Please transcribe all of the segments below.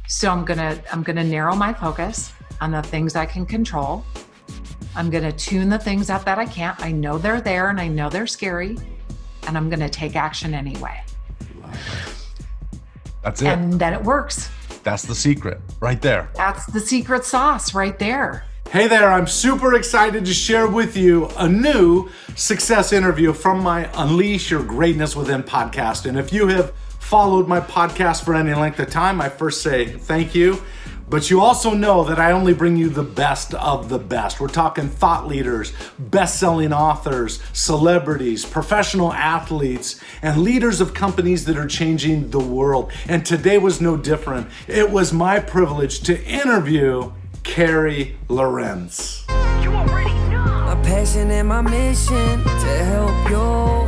So I'm gonna narrow my focus on the things I can control. I'm gonna tune the things up that I can't. I know they're there and I know they're scary, and I'm gonna take action anyway. That's it. And then it works. That's the secret right there. That's the secret sauce right there. Hey there, I'm super excited to share with you a new success interview from my Unleash Your Greatness Within podcast. And if you have followed my podcast for any length of time, I first say thank you. But you also know that I only bring you the best of the best. We're talking thought leaders, best-selling authors, celebrities, professional athletes, and leaders of companies that are changing the world. And today was no different. It was my privilege to interview Carey Lohrenz. My passion and my mission to help you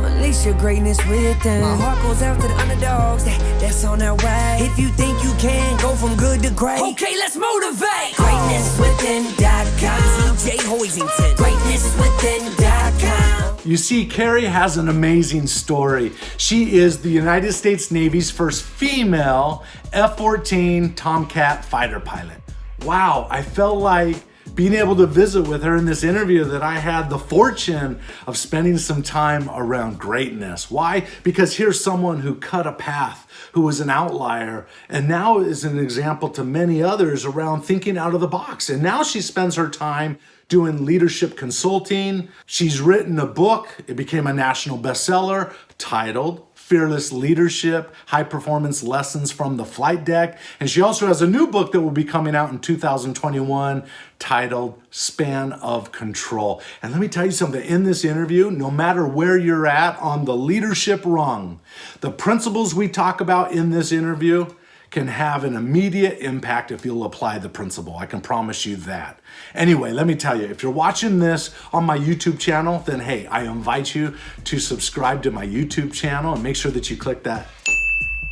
unleash your greatness within. My heart goes out to the underdogs that's on their way. If you think you can go from good to great, okay, let's motivate. GreatnessWithin.com. DJ Hoisington. GreatnessWithin.com. You see, Carey has an amazing story. She is the United States Navy's first female F-14 Tomcat fighter pilot. Wow, I felt like being able to visit with her in this interview that I had the fortune of spending some time around greatness. Why? Because here's someone who cut a path, who was an outlier, and now is an example to many others around thinking out of the box. And now she spends her time doing leadership consulting. She's written a book. It became a national bestseller titled Fearless Leadership, High Performance Lessons from the Flight Deck. And she also has a new book that will be coming out in 2021 titled Span of Control. And let me tell you something, in this interview, no matter where you're at on the leadership rung, the principles we talk about in this interview can have an immediate impact if you'll apply the principle. I can promise you that. Anyway, let me tell you, if you're watching this on my YouTube channel, then hey, I invite you to subscribe to my YouTube channel and make sure that you click that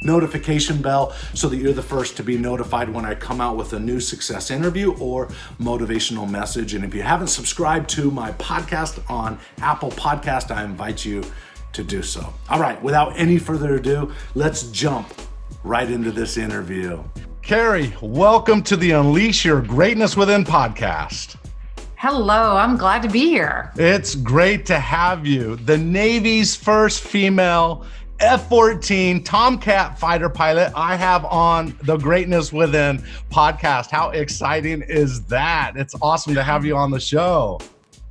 notification bell so that you're the first to be notified when I come out with a new success interview or motivational message. And if you haven't subscribed to my podcast on Apple Podcast, I invite you to do so. All right, without any further ado, let's jump right into this interview. Carey, welcome to the Unleash Your Greatness Within podcast. Hello, I'm glad to be here. It's great to have you. The Navy's first female F-14 Tomcat fighter pilot I have on the Greatness Within podcast. How exciting is that? It's awesome to have you on the show.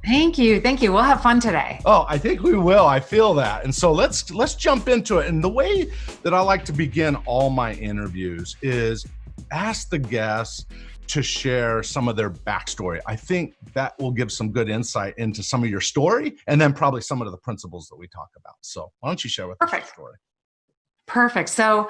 Thank you. We'll have fun today. Oh, I think we will. I feel that. And so let's jump into it. And the way that I like to begin all my interviews is ask the guests to share some of their backstory. I think that will give some good insight into some of your story and then probably some of the principles that we talk about. So why don't you share with us your story? Perfect. So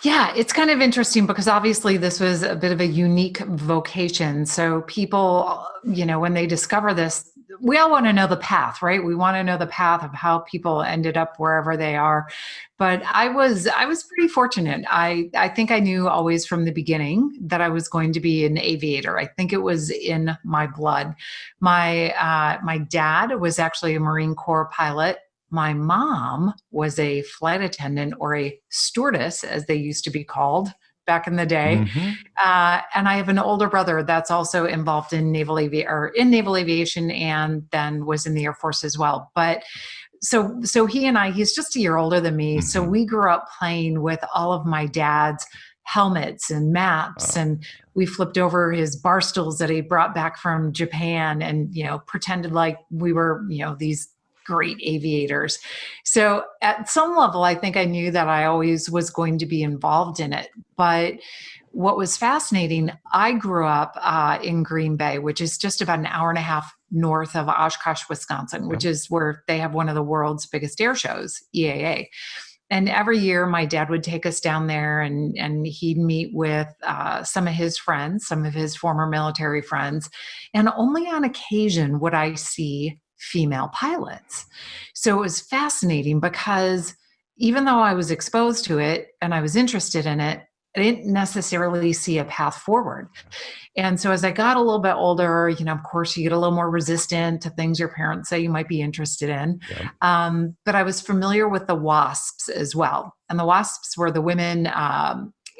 yeah, it's kind of interesting because obviously this was a bit of a unique vocation. So people, when they discover this, we all want to know the path, right? We want to know the path of how people ended up wherever they are. But I was pretty fortunate. I think I knew always from the beginning that I was going to be an aviator. I think it was in my blood. My dad was actually a Marine Corps pilot. My mom was a flight attendant or a stewardess, as they used to be called back in the day. Mm-hmm. And I have an older brother that's also involved in naval aviation and then was in the Air Force as well. But so he and I, he's just a year older than me. Mm-hmm. So we grew up playing with all of my dad's helmets and maps. And we flipped over his bar stools that he brought back from Japan and, pretended like we were, these great aviators. So at some level, I think I knew that I always was going to be involved in it. But what was fascinating, I grew up in Green Bay, which is just about an hour and a half north of Oshkosh, Wisconsin, which is where they have one of the world's biggest air shows, EAA. And every year my dad would take us down there and he'd meet with some of his friends, some of his former military friends. And only on occasion would I see female pilots. So it was fascinating because even though I was exposed to it and I was interested in it, I didn't necessarily see a path forward. And so as I got a little bit older, of course, you get a little more resistant to things your parents say you might be interested in. Yeah. But I was familiar with the WASPs as well. And the WASPs were the women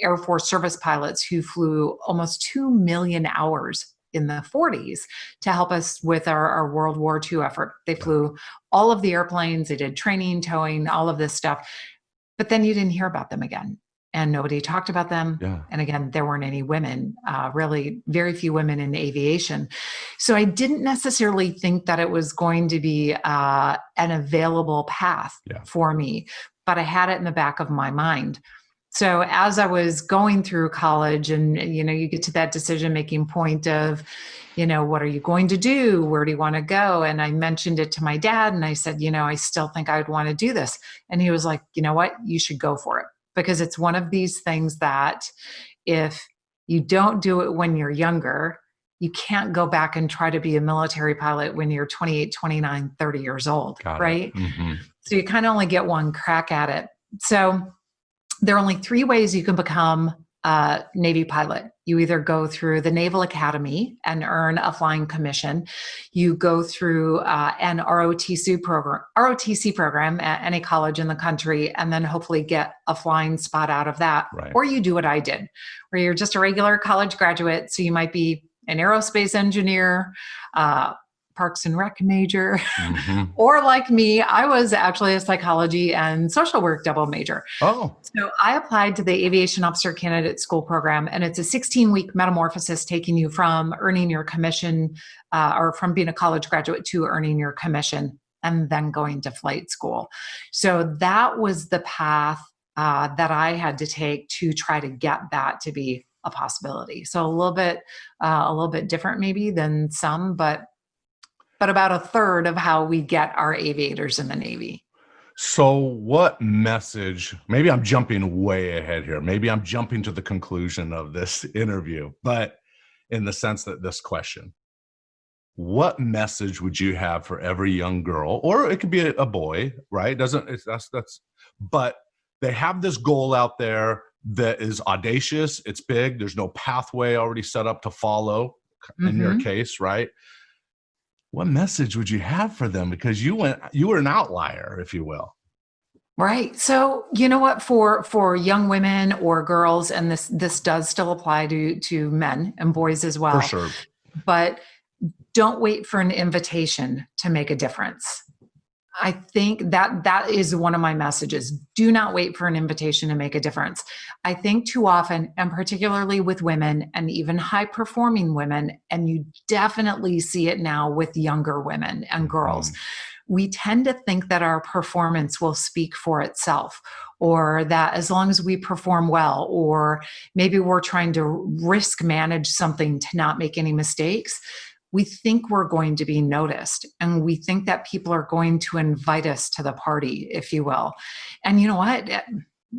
Air Force service pilots who flew almost 2 million hours in the 40s to help us with our World War II effort. They flew all of the airplanes, they did training, towing, all of this stuff. But then you didn't hear about them again. And nobody talked about them. Yeah. And again, there weren't any women, really very few women in aviation. So I didn't necessarily think that it was going to be an available path for me, but I had it in the back of my mind. So as I was going through college and, you get to that decision-making point of, what are you going to do? Where do you want to go? And I mentioned it to my dad and I said, I still think I'd want to do this. And he was like, you know what? You should go for it. Because it's one of these things that if you don't do it when you're younger, you can't go back and try to be a military pilot when you're 28, 29, 30 years old, right? Mm-hmm. So you kind of only get one crack at it. So there are only 3 ways you can become a Navy pilot. You either go through the Naval Academy and earn a flying commission. You go through an ROTC program at any college in the country, and then hopefully get a flying spot out of that. Right. Or you do what I did, where you're just a regular college graduate. So you might be an aerospace engineer, Parks and Rec major, or like me, I was actually a psychology and social work double major. Oh. So I applied to the Aviation Officer Candidate School program, and it's a 16-week metamorphosis taking you from earning your commission or from being a college graduate to earning your commission and then going to flight school. So that was the path that I had to take to try to get that to be a possibility. So a little bit different maybe than some, but about a third of how we get our aviators in the Navy. So what message, maybe I'm jumping way ahead here. Maybe I'm jumping to the conclusion of this interview, but in the sense that this question, what message would you have for every young girl, or it could be a boy, right? But they have this goal out there that is audacious. It's big. There's no pathway already set up to follow in your case, right? What message would you have for them? Because you were an outlier, if you will. Right. So you know what, for young women or girls, and this does still apply to men and boys as well. For sure. But don't wait for an invitation to make a difference. I think that is one of my messages. Do not wait for an invitation to make a difference. I think too often, and particularly with women and even high-performing women, and you definitely see it now with younger women and girls, we tend to think that our performance will speak for itself, or that as long as we perform well, or maybe we're trying to risk manage something to not make any mistakes, we think we're going to be noticed, and we think that people are going to invite us to the party, if you will. And you know what? I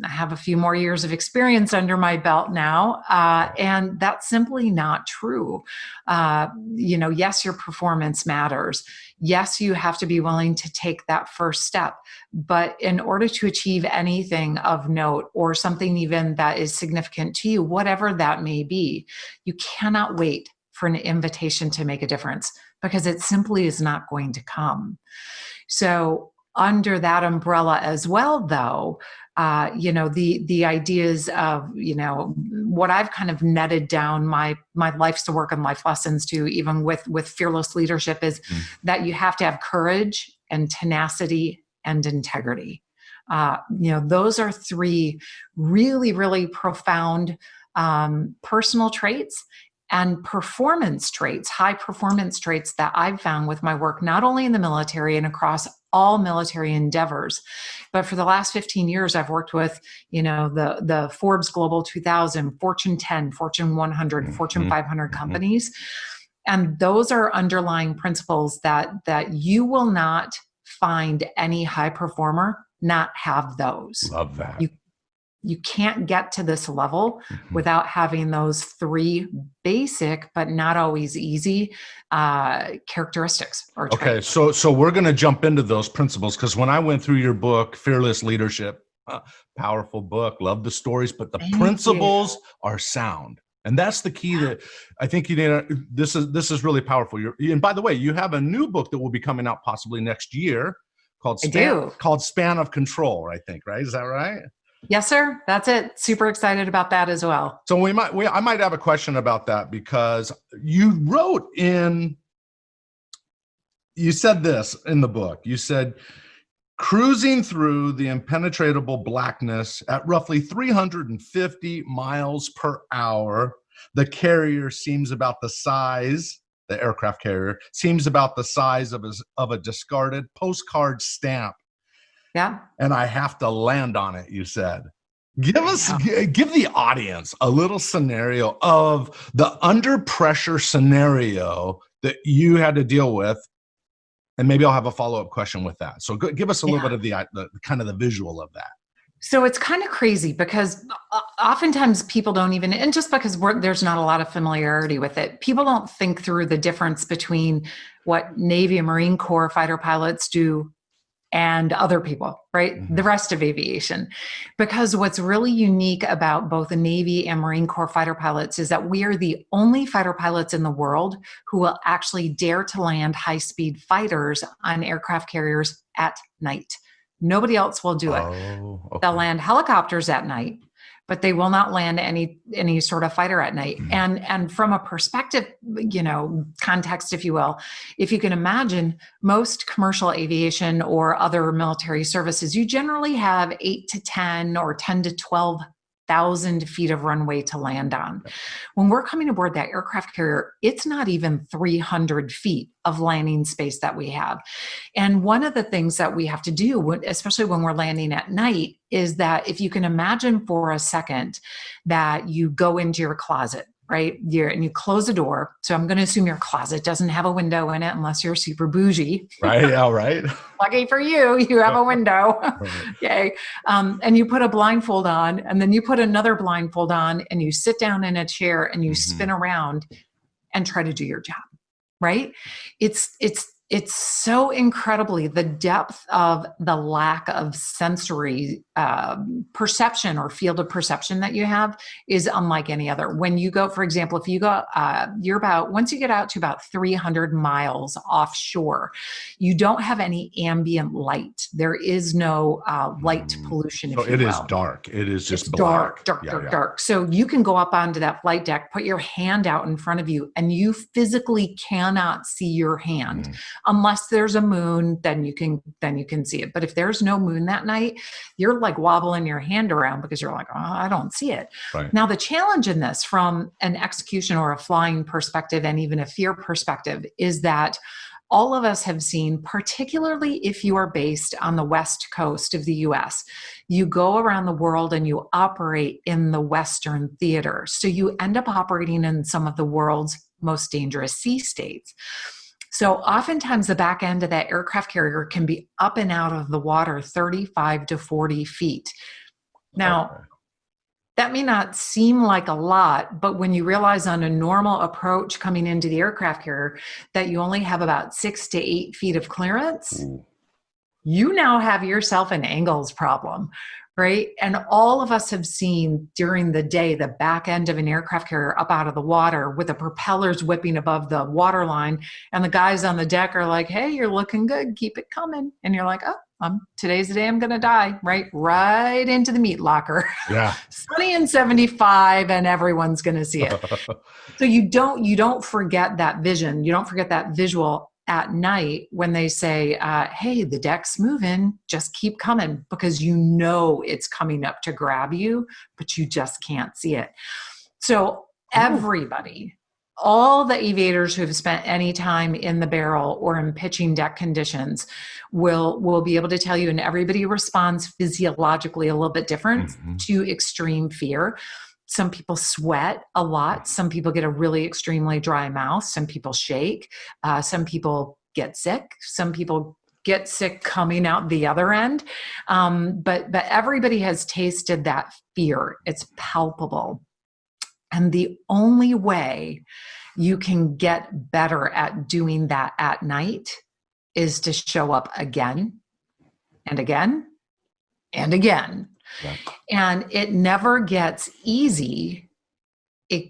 have a few more years of experience under my belt now, and that's simply not true. Yes, your performance matters. Yes, you have to be willing to take that first step. But in order to achieve anything of note, or something even that is significant to you, whatever that may be, you cannot wait for an invitation to make a difference, because it simply is not going to come. So under that umbrella as well, though, the ideas of, what I've kind of netted down my life's to work and life lessons to, even with fearless leadership, is that you have to have courage and tenacity and integrity. Those are 3 really, really profound personal traits and performance traits, high performance traits that I've found with my work, not only in the military and across all military endeavors, but for the last 15 years, I've worked with, the Forbes Global 2000, Fortune 10, Fortune 100, Fortune 500 companies. And those are underlying principles that you will not find any high performer not have those. Love that. You can't get to this level without having those 3 basic, but not always easy, characteristics or traits. Okay, so we're going to jump into those principles, because when I went through your book, Fearless Leadership, powerful book, love the stories, but the principles are sound. And that's the key that I think this is really powerful. And by the way, you have a new book that will be coming out possibly next year called Span of Control, I think, right? Is that right? Yes, sir. That's it. Super excited about that as well. So I might have a question about that, because you said this in the book. You said, cruising through the impenetrable blackness at roughly 350 miles per hour, the aircraft carrier seems about the size of a discarded postcard stamp. Yeah. And I have to land on it, you said. Give the audience a little scenario of the under pressure scenario that you had to deal with. And maybe I'll have a follow-up question with that. So give us a little bit of the kind of the visual of that. So it's kind of crazy because oftentimes people don't even, and just because there's not a lot of familiarity with it, people don't think through the difference between what Navy and Marine Corps fighter pilots do and other people, right? Mm-hmm. The rest of aviation. Because what's really unique about both the Navy and Marine Corps fighter pilots is that we are the only fighter pilots in the world who will actually dare to land high-speed fighters on aircraft carriers at night. Nobody else will do it. Oh, okay. They'll land helicopters at night, but they will not land any sort of fighter at night. Mm-hmm. And from a perspective, context, if you will, if you can imagine, most commercial aviation or other military services, you generally have 8 to 10 or 10 to 12,000 feet of runway to land on. When we're coming aboard that aircraft carrier, it's not even 300 feet of landing space that we have. And one of the things that we have to do, especially when we're landing at night, is that if you can imagine for a second that you go into your closet, right? And you close the door. So I'm going to assume your closet doesn't have a window in it unless you're super bougie. Right. All right. Lucky for you, you have a window. Yay. And you put a blindfold on, and then you put another blindfold on, and you sit down in a chair and you spin around and try to do your job. Right? It's so incredibly, the depth of the lack of sensory perception or field of perception that you have is unlike any other. When you go, for example, if you go, once you get out to about 300 miles offshore, you don't have any ambient light. There is no light pollution. So it is dark. It is just black. Dark. So you can go up onto that flight deck, put your hand out in front of you, and you physically cannot see your hand. Unless there's a moon, then you can see it. But if there's no moon that night, you're like wobbling your hand around because you're like, oh, I don't see it. Right. Now, the challenge in this from an execution or a flying perspective and even a fear perspective is that all of us have seen, particularly if you are based on the West Coast of the US, you go around the world and you operate in the Western theater. So you end up operating in some of the world's most dangerous sea states. So oftentimes the back end of that aircraft carrier can be up and out of the water 35 to 40 feet. Now, that may not seem like a lot, but when you realize on a normal approach coming into the aircraft carrier that you only have about 6 to 8 feet of clearance, you now have yourself an angles problem, right? And all of us have seen during the day the back end of an aircraft carrier up out of the water with the propellers whipping above the water line. And the guys on the deck are like, hey, you're looking good. Keep it coming. And you're like, oh, today's the day I'm going to die, right into the meat locker. Yeah. Sunny and 75 and everyone's going to see it. So you don't forget that vision. You don't forget that visual at night when they say, hey, the deck's moving, just keep coming, because you know it's coming up to grab you, but you just can't see it. So everybody, all the aviators who have spent any time in the barrel or in pitching deck conditions will be able to tell you, and everybody responds physiologically a little bit different to extreme fear. Some people sweat a lot. Some people get a really extremely dry mouth. Some people shake. Some people get sick. Some people get sick coming out the other end. But everybody has tasted that fear. It's palpable. And the only way you can get better at doing that at night is to show up again and again and again. Yeah. And it never gets easy,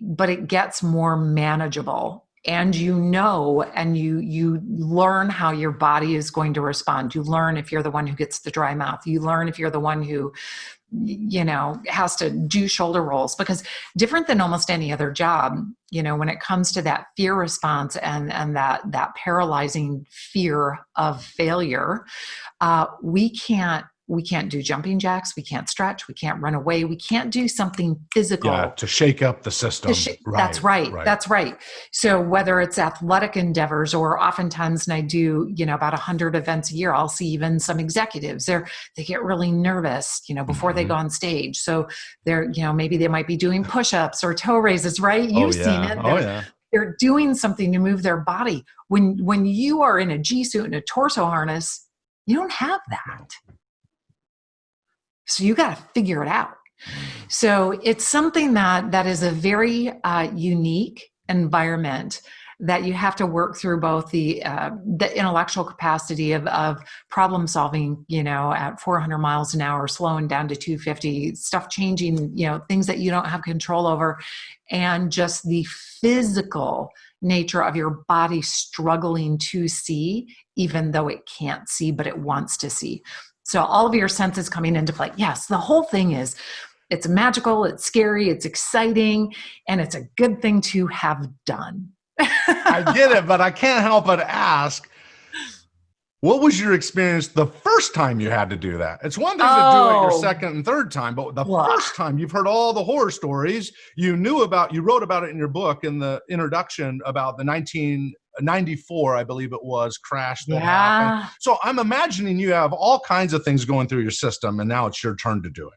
but it gets more manageable. And you learn how your body is going to respond. You learn if you're the one who gets the dry mouth. You learn if you're the one who has to do shoulder rolls, because different than almost any other job, when it comes to that fear response and that paralyzing fear of failure, we can't do jumping jacks. We can't stretch. We can't run away. We can't do something physical to shake up the system. That's right. That's right. So whether it's athletic endeavors, or oftentimes, and I do, about 100 events a year, I'll see even some executives, they get really nervous, before they go on stage. So they're, maybe they might be doing push-ups or toe raises, right? You've seen it. They're doing something to move their body. When you are in a G-suit and a torso harness, you don't have that. So you got to figure it out. So it's something that is a very unique environment that you have to work through, both the intellectual capacity of problem solving, at 400 miles an hour, slowing down to 250, stuff changing, things that you don't have control over, and just the physical nature of your body struggling to see, even though it can't see, but it wants to see. So all of your senses coming into play. Yes, the whole thing it's magical, it's scary, it's exciting, and it's a good thing to have done. I get it, but I can't help but ask, what was your experience the first time you had to do that? It's one thing to do it your second and third time, but the first time, you've heard all the horror stories. You wrote about it in your book in the introduction about the 1994, I believe it was, crash that happened. So I'm imagining you have all kinds of things going through your system, and now it's your turn to do it.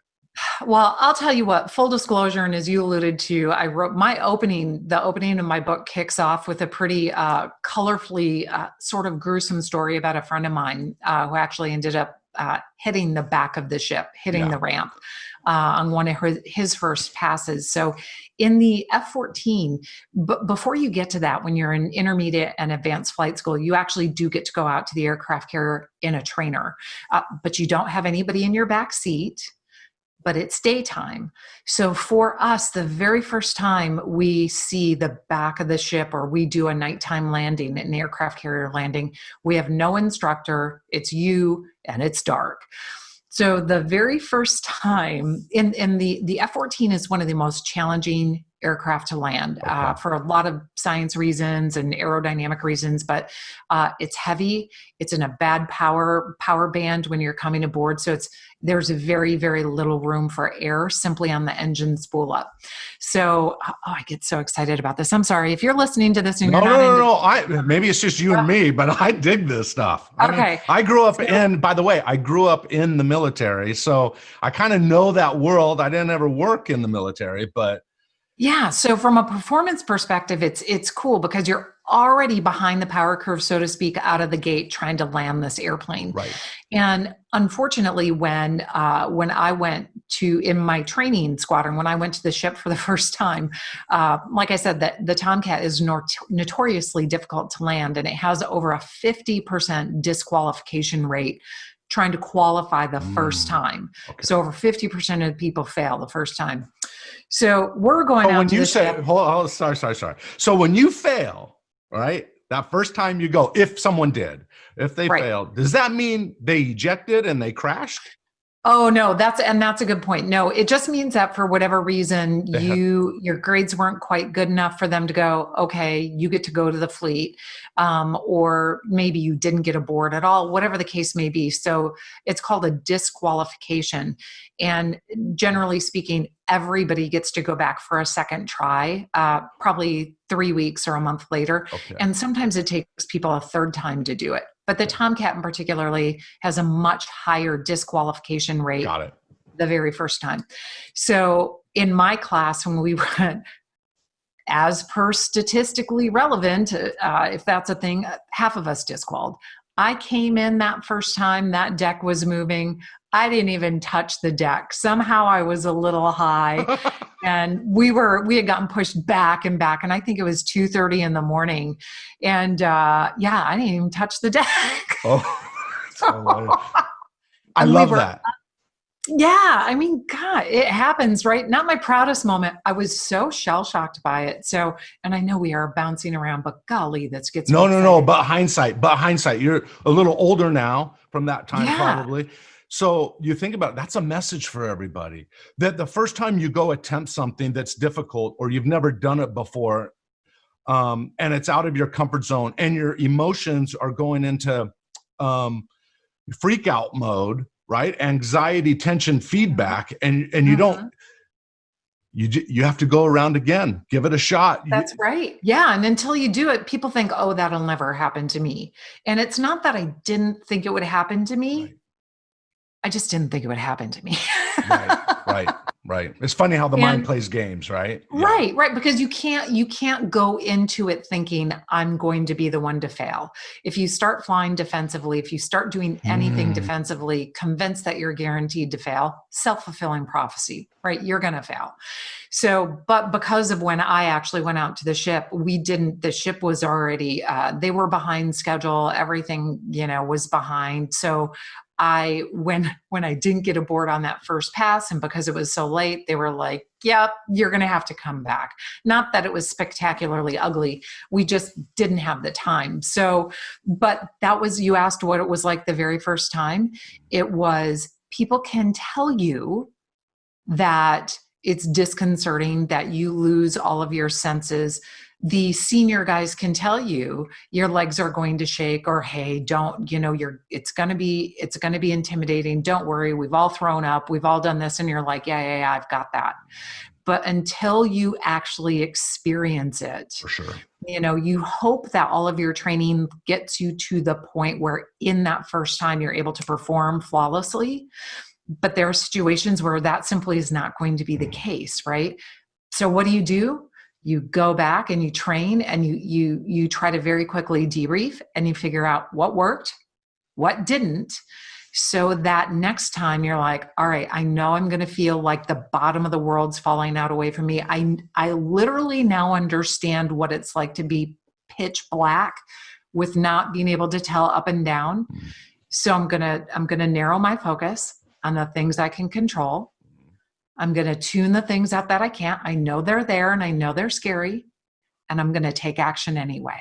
Well, I'll tell you what, full disclosure, and as you alluded to, I wrote the opening of my book kicks off with a pretty colorfully sort of gruesome story about a friend of mine who actually ended up hitting the back of the ship, hitting the ramp on one of his first passes. So in the F-14, before you get to that, when you're in intermediate and advanced flight school, you actually do get to go out to the aircraft carrier in a trainer, but you don't have anybody in your back seat. But it's daytime. So for us, the very first time we see the back of the ship, or we do a nighttime landing, an aircraft carrier landing, we have no instructor, it's you, and it's dark. So the very first time in the F-14 is one of the most challenging aircraft to land for a lot of science reasons and aerodynamic reasons, but it's heavy. It's in a bad power band when you're coming aboard. So there's a very, very little room for air simply on the engine spool up. So I get so excited about this. I'm sorry if you're listening to this and you're not into maybe it's just you and me, but I dig this stuff. Okay. I grew up by the way, I grew up in the military, so I kind of know that world. I didn't ever work in the military, but yeah. So from a performance perspective, it's cool because you're already behind the power curve, so to speak, out of the gate trying to land this airplane. Right. And unfortunately, when I went in my training squadron, when I went to the ship for the first time, like I said, that the Tomcat is notoriously difficult to land, and it has over a 50% disqualification rate trying to qualify the first time. Okay. So over 50% of the people fail the first time. So we're going out when to you the say, ship. Sorry. So when you fail, right, that first time you go, if someone did, if they failed, does that mean they ejected and they crashed? Oh no, that's a good point. No, it just means that for whatever reason, your grades weren't quite good enough for them to go, okay, you get to go to the fleet, or maybe you didn't get aboard at all, whatever the case may be. So it's called a disqualification. And generally speaking, everybody gets to go back for a second try, probably 3 weeks or a month later. Okay. And sometimes it takes people a third time to do it. But the Tomcat in particularly has a much higher disqualification rate. Got it. The very first time. So in my class, when we went, as per statistically relevant, if that's a thing, half of us disqualified. I came in that first time, that deck was moving. I didn't even touch the deck. Somehow I was a little high and we had gotten pushed back and back. And I think it was 2:30 in the morning. And I didn't even touch the deck. I love that. Yeah. I mean, God, it happens, right? Not my proudest moment. I was so shell-shocked by it. So, and I know we are bouncing around, but golly, that's gets no. But hindsight, you're a little older now from that time, probably. So you think about it, that's a message for everybody, that the first time you go attempt something that's difficult or you've never done it before, and it's out of your comfort zone and your emotions are going into freak out mode, right? Anxiety, tension, feedback, and you don't, you have to go around again, give it a shot. That's right. Yeah. And until you do it, people think, oh, that'll never happen to me. And it's not that I didn't think it would happen to me. Right. I just didn't think it would happen to me. Right. It's funny how the mind plays games, right? Yeah. Right. Because you can't go into it thinking I'm going to be the one to fail. If you start flying defensively, if you start doing anything defensively, convinced that you're guaranteed to fail, self-fulfilling prophecy, right? You're going to fail. So, but because of when I actually went out to the ship, the ship was already, they were behind schedule. Everything, was behind. So when I didn't get aboard on that first pass, and because it was so late, they were like, yep, you're going to have to come back. Not that it was spectacularly ugly. We just didn't have the time. So, but you asked what it was like the very first time. It was, people can tell you that it's disconcerting, that you lose all of your senses. The senior guys can tell you your legs are going to shake, or, hey, don't, it's going to be intimidating. Don't worry. We've all thrown up. We've all done this. And you're like, yeah, I've got that. But until you actually experience it, for sure, you hope that all of your training gets you to the point where in that first time you're able to perform flawlessly. But there are situations where that simply is not going to be the case, right? So what do? You go back and you train, and you try to very quickly debrief, and you figure out what worked, what didn't, so that next time you're like, all right, I know I'm going to feel like the bottom of the world's falling out away from me. I literally now understand what it's like to be pitch black with not being able to tell up and down. So I'm going to narrow my focus on the things I can control. I'm going to tune the things out that I can't. I know they're there and I know they're scary, and I'm going to take action anyway.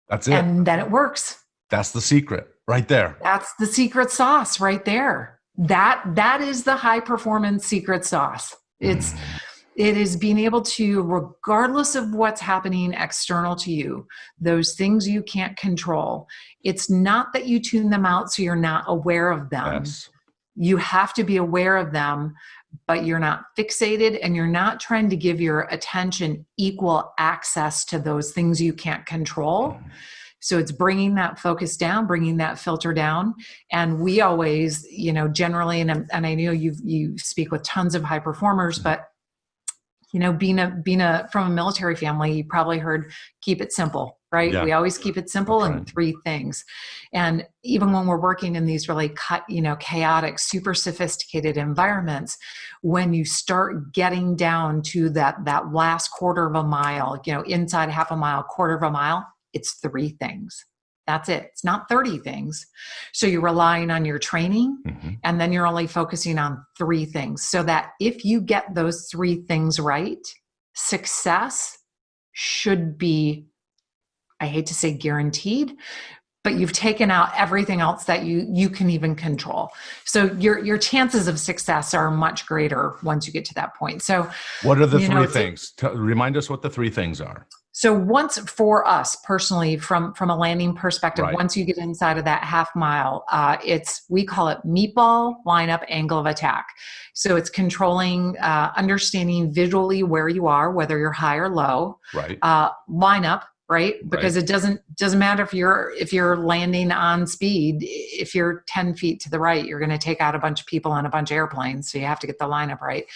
That's it. And then it works. That's the secret right there. That's the secret sauce right there. That is the high performance secret sauce. It is being able to, regardless of what's happening external to you, those things you can't control. It's not that you tune them out so you're not aware of them. Yes. You have to be aware of them, but you're not fixated, and you're not trying to give your attention equal access to those things you can't control. So it's bringing that focus down, bringing that filter down. And we always, generally, and I know you speak with tons of high performers, but being from a military family, you probably heard, keep it simple, right? Yeah. We always keep it simple in 3 things. And even when we're working in these really chaotic, super sophisticated environments, when you start getting down to that last quarter of a mile, inside half a mile, quarter of a mile, it's 3 things. That's it. It's not 30 things. So you're relying on your training, and then you're only focusing on 3 things, so that if you get those 3 things right, success should be, I hate to say guaranteed, but you've taken out everything else that you can even control. So your chances of success are much greater once you get to that point. So what are the 3 things? Remind us what the 3 things are. So once, for us personally, from a landing perspective, right, once you get inside of that half mile, we call it meatball lineup angle of attack. So it's controlling, understanding visually where you are, whether you're high or low. Right. Lineup. Right? Because it doesn't matter if you're landing on speed. If you're 10 feet to the right, you're going to take out a bunch of people on a bunch of airplanes. So you have to get the lineup right.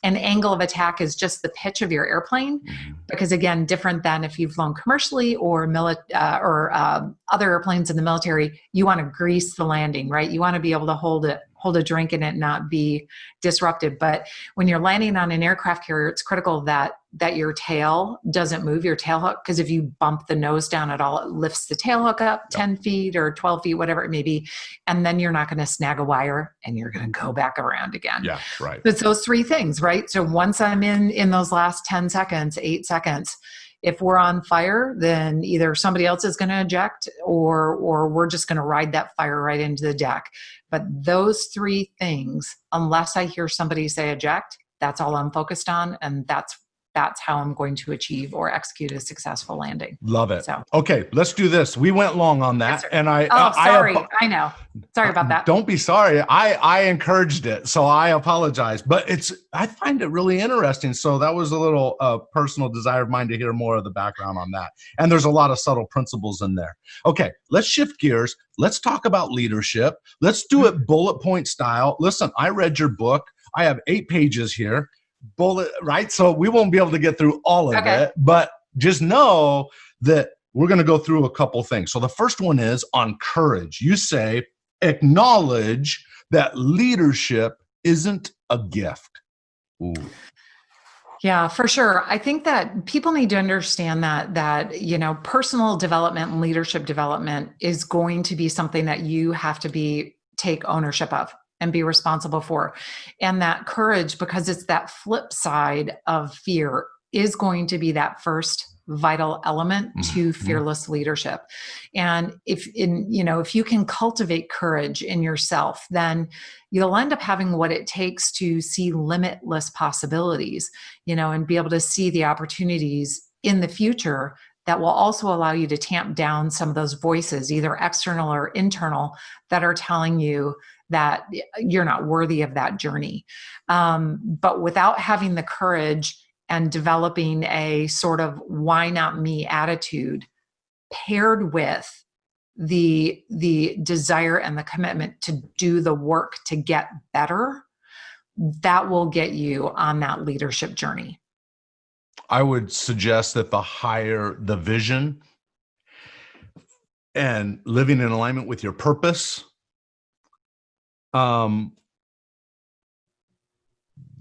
And angle of attack is just the pitch of your airplane, because again, different than if you've flown commercially or other airplanes in the military. You want to grease the landing, right? You want to be able to hold a drink in it, not be disrupted. But when you're landing on an aircraft carrier, it's critical that your tail doesn't move, your tail hook, because if you bump the nose down at all, it lifts the tail hook up 10 feet or 12 feet, whatever it may be. And then you're not going to snag a wire, and you're going to go back around again. Yeah, right. It's those 3 things, right? So once I'm in those last 10 seconds, 8 seconds, If we're on fire, then either somebody else is going to eject or we're just going to ride that fire right into the deck. But those three things, unless I hear somebody say eject, that's all I'm focused on. And that's how I'm going to achieve or execute a successful landing. Love it. So, okay, let's do this. We went long on that. Yes, and sorry. I know. Sorry about that. Don't be sorry. I encouraged it, so I apologize. But I find it really interesting. So that was a little personal desire of mine to hear more of the background on that. And there's a lot of subtle principles in there. Okay, let's shift gears. Let's talk about leadership. Let's do it bullet point style. Listen, I read your book. I have 8 pages here. Right? So we won't be able to get through all of it, but just know that we're going to go through a couple things. So the first one is on courage. You say, acknowledge that leadership isn't a gift. Ooh. Yeah, for sure. I think that people need to understand that personal development and leadership development is going to be something that you have to take ownership of and be responsible for. And that courage, because it's that flip side of fear, is going to be that first vital element to fearless leadership. And if you can cultivate courage in yourself, then you'll end up having what it takes to see limitless possibilities, and be able to see the opportunities in the future that will also allow you to tamp down some of those voices, either external or internal, that are telling you that you're not worthy of that journey. But without having the courage and developing a sort of why not me attitude paired with the desire and the commitment to do the work to get better, that will get you on that leadership journey. I would suggest that the higher the vision and living in alignment with your purpose,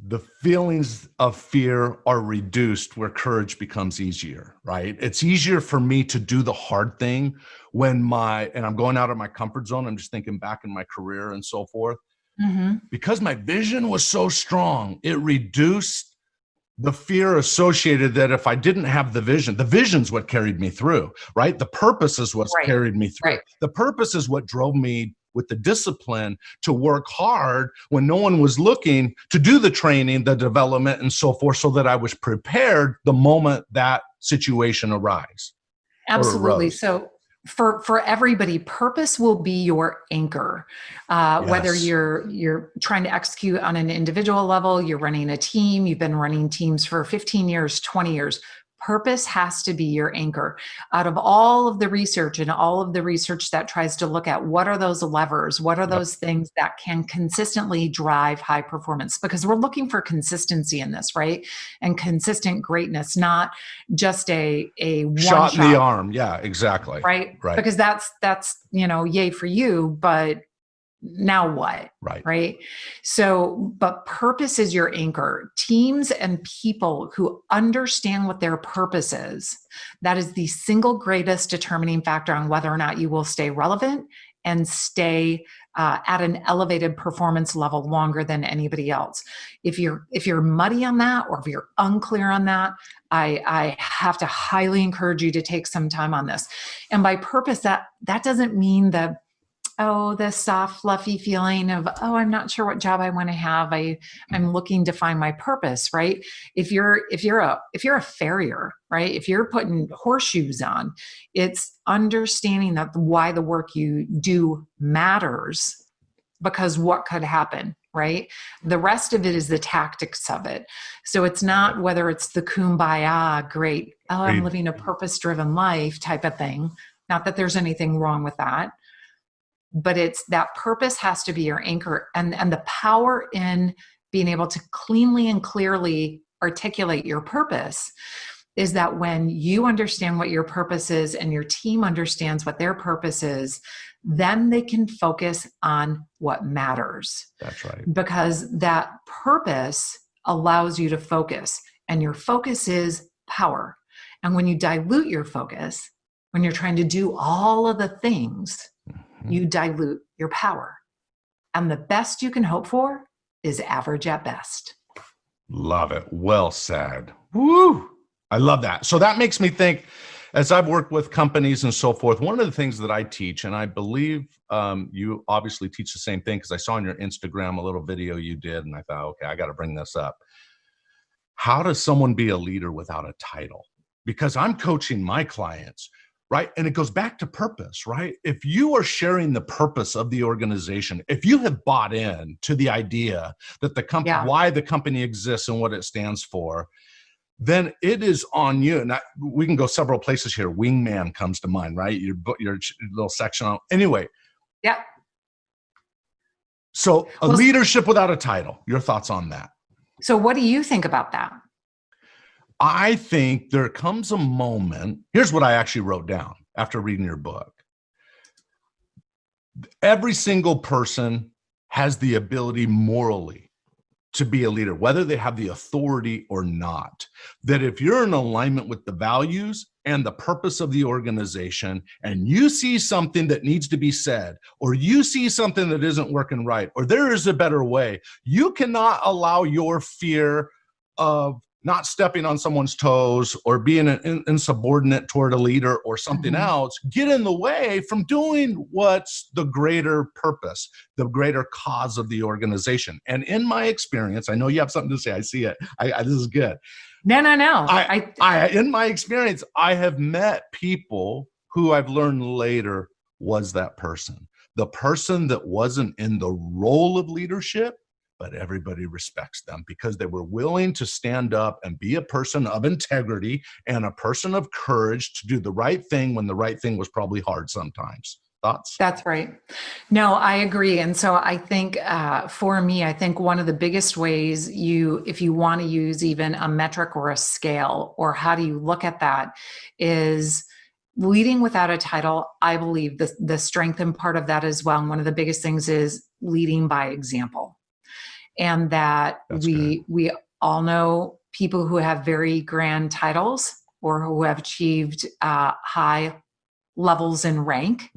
the feelings of fear are reduced where courage becomes easier, right? It's easier for me to do the hard thing when I'm going out of my comfort zone. I'm just thinking back in my career and so forth. Because my vision was so strong, it reduced the fear associated that if I didn't have the vision's what carried me through, right? The purpose is what's carried me through. Right. The purpose is what drove me with the discipline to work hard when no one was looking, to do the training, the development, and so forth, so that I was prepared the moment that situation arose. Absolutely. So for everybody, purpose will be your anchor. Whether you're trying to execute on an individual level, you're running a team, you've been running teams for 15 years, 20 years, purpose has to be your anchor. Out of all of the research that tries to look at what are those levers, what are those things that can consistently drive high performance, because we're looking for consistency in this, right? And consistent greatness, not just a one shot in the arm. Yeah, exactly. Right. Because that's, yay for you, but now what? Right. So, but purpose is your anchor. Teams and people who understand what their purpose is, that is the single greatest determining factor on whether or not you will stay relevant and stay at an elevated performance level longer than anybody else. If you're muddy on that, or if you're unclear on that, I have to highly encourage you to take some time on this. And by purpose, that doesn't mean the soft, fluffy feeling of, I'm not sure what job I want to have. I'm looking to find my purpose, right? If you're a farrier, right? If you're putting horseshoes on, it's understanding that why the work you do matters, because what could happen, right? The rest of it is the tactics of it. So it's not whether it's the kumbaya, great, I'm living a purpose-driven life type of thing. Not that there's anything wrong with that. But it's that purpose has to be your anchor, and the power in being able to cleanly and clearly articulate your purpose is that when you understand what your purpose is and your team understands what their purpose is, then they can focus on what matters. That's right. Because that purpose allows you to focus, and your focus is power. And when you dilute your focus, when you're trying to do all of the things, you dilute your power. And the best you can hope for is average at best. Love it. Well said. Woo! I love that. So that makes me think, as I've worked with companies and so forth, one of the things that I teach, and I believe you obviously teach the same thing, because I saw on your Instagram a little video you did, and I thought, okay, I got to bring this up. How does someone be a leader without a title? Because I'm coaching my clients, right? And it goes back to purpose, right? If you are sharing the purpose of the organization, if you have bought in to the idea that why the company exists and what it stands for, then it is on you. And we can go several places here. Wingman comes to mind, right? Your little section on. Anyway. Yeah. So leadership without a title. Your thoughts on that? So what do you think about that? I think there comes a moment. Here's what I actually wrote down after reading your book. Every single person has the ability morally to be a leader, whether they have the authority or not. That if you're in alignment with the values and the purpose of the organization, and you see something that needs to be said, or you see something that isn't working right, or there is a better way, you cannot allow your fear of not stepping on someone's toes or being an insubordinate toward a leader or something else get in the way from doing what's the greater purpose, the greater cause of the organization. And in my experience, I know you have something to say. I see it. This is good. No. In my experience, I have met people who I've learned later was that person. The person that wasn't in the role of leadership, but everybody respects them because they were willing to stand up and be a person of integrity and a person of courage to do the right thing when the right thing was probably hard sometimes. Thoughts? That's right. No, I agree. And so I think for me, I think one of the biggest ways if you want to use even a metric or a scale, or how do you look at that, is leading without a title. I believe the strength and part of that as well. And one of the biggest things is leading by example. And that we all know people who have very grand titles or who have achieved high levels in rank,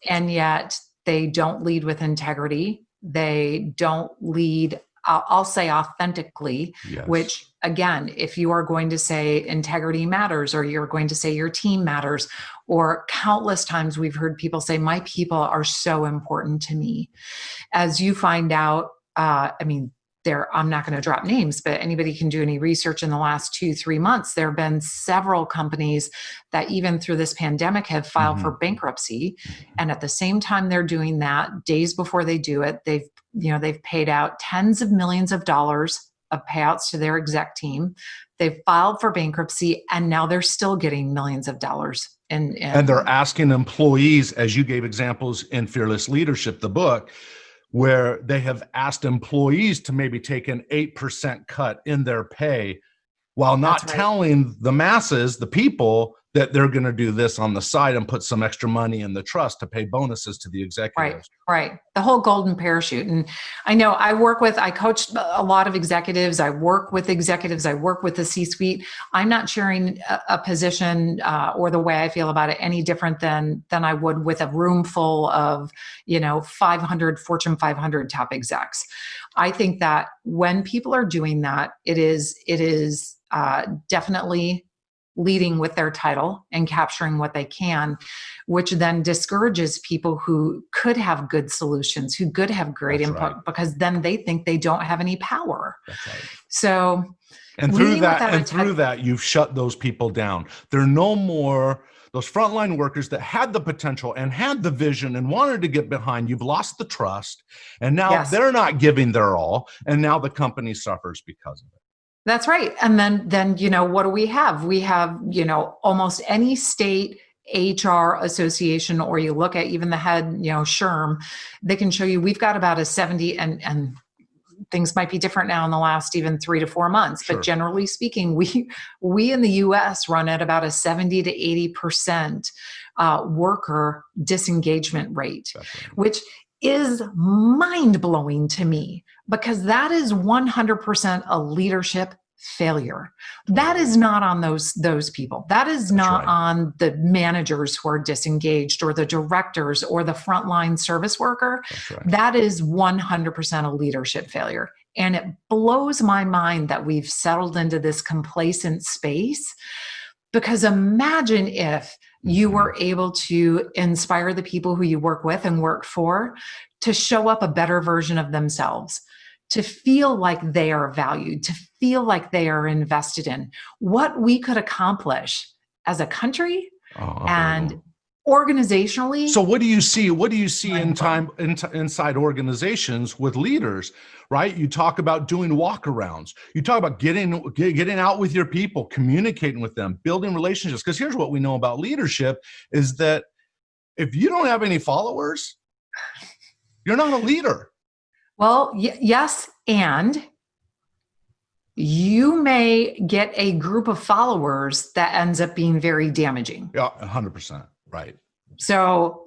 and yet they don't lead with integrity. They don't lead, I'll say authentically, which again, if you are going to say integrity matters, or you're going to say your team matters, or countless times we've heard people say, my people are so important to me. As you find out, I'm not going to drop names, but anybody can do any research in the last 2-3 months. There have been several companies that even through this pandemic have filed for bankruptcy. And at the same time they're doing that, days before they do it, they've paid out tens of millions of dollars of payouts to their exec team. They've filed for bankruptcy, and now they're still getting millions of dollars. And they're asking employees, as you gave examples in Fearless Leadership, the book, where they have asked employees to maybe take an 8% cut in their pay, while not telling the masses, the people, that they're going to do this on the side and put some extra money in the trust to pay bonuses to the executives. Right. The whole golden parachute. And I know I coach a lot of executives. I work with executives. I work with the C-suite. I'm not sharing a position or the way I feel about it any different than I would with a room full of, 500 Fortune 500 top execs. I think that when people are doing that, it is definitely leading with their title and capturing what they can, which then discourages people who could have good solutions, who could have great input, because then they think they don't have any power. That's right. So, and through that, you've shut those people down. They're no more those frontline workers that had the potential and had the vision and wanted to get behind. You've lost the trust, and now they're not giving their all, and now the company suffers because of it. That's right. And then, what do we have? We have, almost any state HR association, or you look at even the head, SHRM, they can show you, we've got about a 70, and things might be different now in the last even 3 to 4 months, but generally speaking, we in the US run at about a 70 to 80% worker disengagement rate, which is mind-blowing to me, because that is 100% a leadership failure. That is not on those people. That is not on the managers who are disengaged, or the directors, or the frontline service worker. That is 100% a leadership failure. And it blows my mind that we've settled into this complacent space, because imagine if you were able to inspire the people who you work with and work for to show up a better version of themselves, to feel like they are valued, to feel like they are invested in. What we could accomplish as a country and organizationally. So what do you see? What do you see inside organizations with leaders, right? You talk about doing walkarounds. You talk about getting out with your people, communicating with them, building relationships. Because here's what we know about leadership is that if you don't have any followers, you're not a leader. Well, yes, and you may get a group of followers that ends up being very damaging. Yeah, 100%. Right. So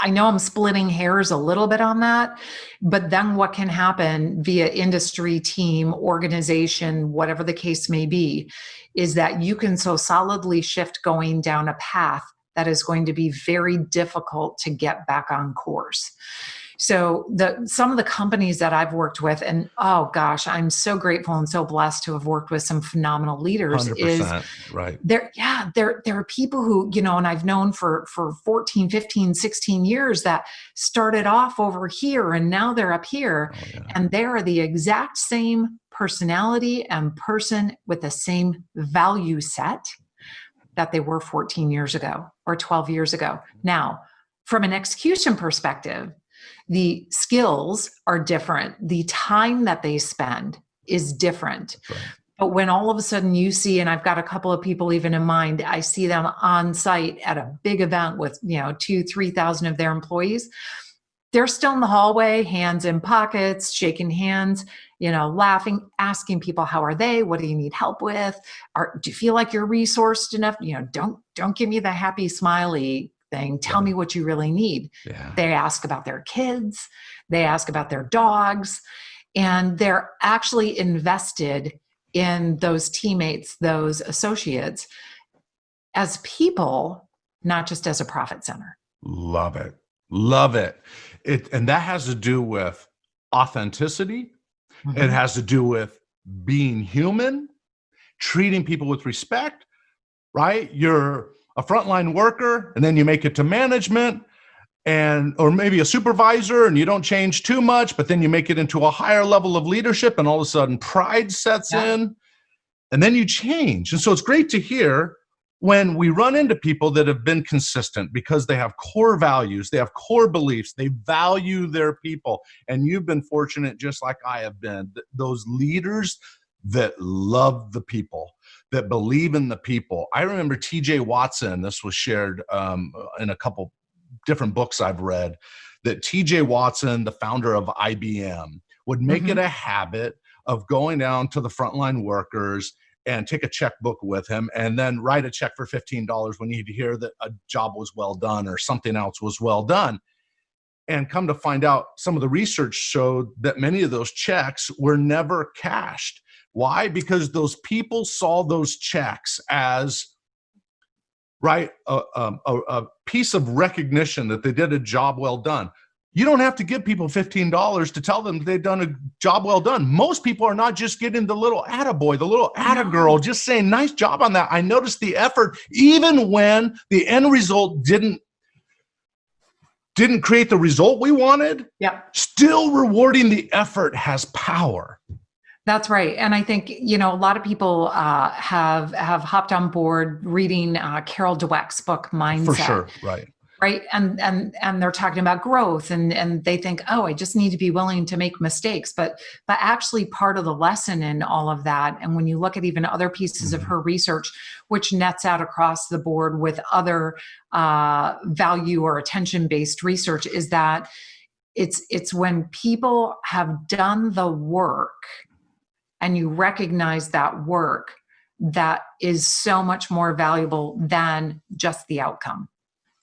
I know I'm splitting hairs a little bit on that, but then what can happen via industry, team, organization, whatever the case may be, is that you can so solidly shift going down a path that is going to be very difficult to get back on course. So some of the companies that I've worked with, and oh gosh, I'm so grateful and so blessed to have worked with some phenomenal leaders. 100%, right. There are people who, and I've known for 14, 15, 16 years that started off over here and now they're up here. Oh, yeah. And they are the exact same personality and person with the same value set that they were 14 years ago or 12 years ago. Now, from an execution perspective, the skills are different. The time that they spend is different. Right. But when all of a sudden you see, and I've got a couple of people even in mind, I see them on site at a big event with, 2,000-3,000 of their employees. They're still in the hallway, hands in pockets, shaking hands, laughing, asking people, how are they? What do you need help with? Do you feel like you're resourced enough? Don't give me the happy smiley thing. Tell me what you really need. Yeah. They ask about their kids. They ask about their dogs. And they're actually invested in those teammates, those associates, as people, not just as a profit center. Love it. Love it. And that has to do with authenticity. Mm-hmm. It has to do with being human, treating people with respect, right? You're a frontline worker, and then you make it to management, or maybe a supervisor, and you don't change too much, but then you make it into a higher level of leadership, and all of a sudden pride sets in, and then you change. And so it's great to hear when we run into people that have been consistent because they have core values, they have core beliefs, they value their people. And you've been fortunate, just like I have been, those leaders that love the people, that believe in the people. I remember TJ Watson, this was shared in a couple different books I've read, that TJ Watson, the founder of IBM, would make it a habit of going down to the frontline workers and take a checkbook with him and then write a check for $15 when he'd hear that a job was well done or something else was well done. And come to find out, some of the research showed that many of those checks were never cashed. Why? Because those people saw those checks as, right, a piece of recognition that they did a job well done. You don't have to give people $15 to tell them they've done a job well done. Most people are not just getting the little attaboy, the little attagirl, just saying, nice job on that. I noticed the effort, even when the end result didn't create the result we wanted. Yeah. Still rewarding the effort has power. That's right. And I think, a lot of people have hopped on board reading Carol Dweck's book, Mindset. For sure, right. Right. And they're talking about growth and they think, oh, I just need to be willing to make mistakes. But actually part of the lesson in all of that, and when you look at even other pieces of her research, which nets out across the board with other value or attention-based research, is that it's when people have done the work and you recognize that work, that is so much more valuable than just the outcome.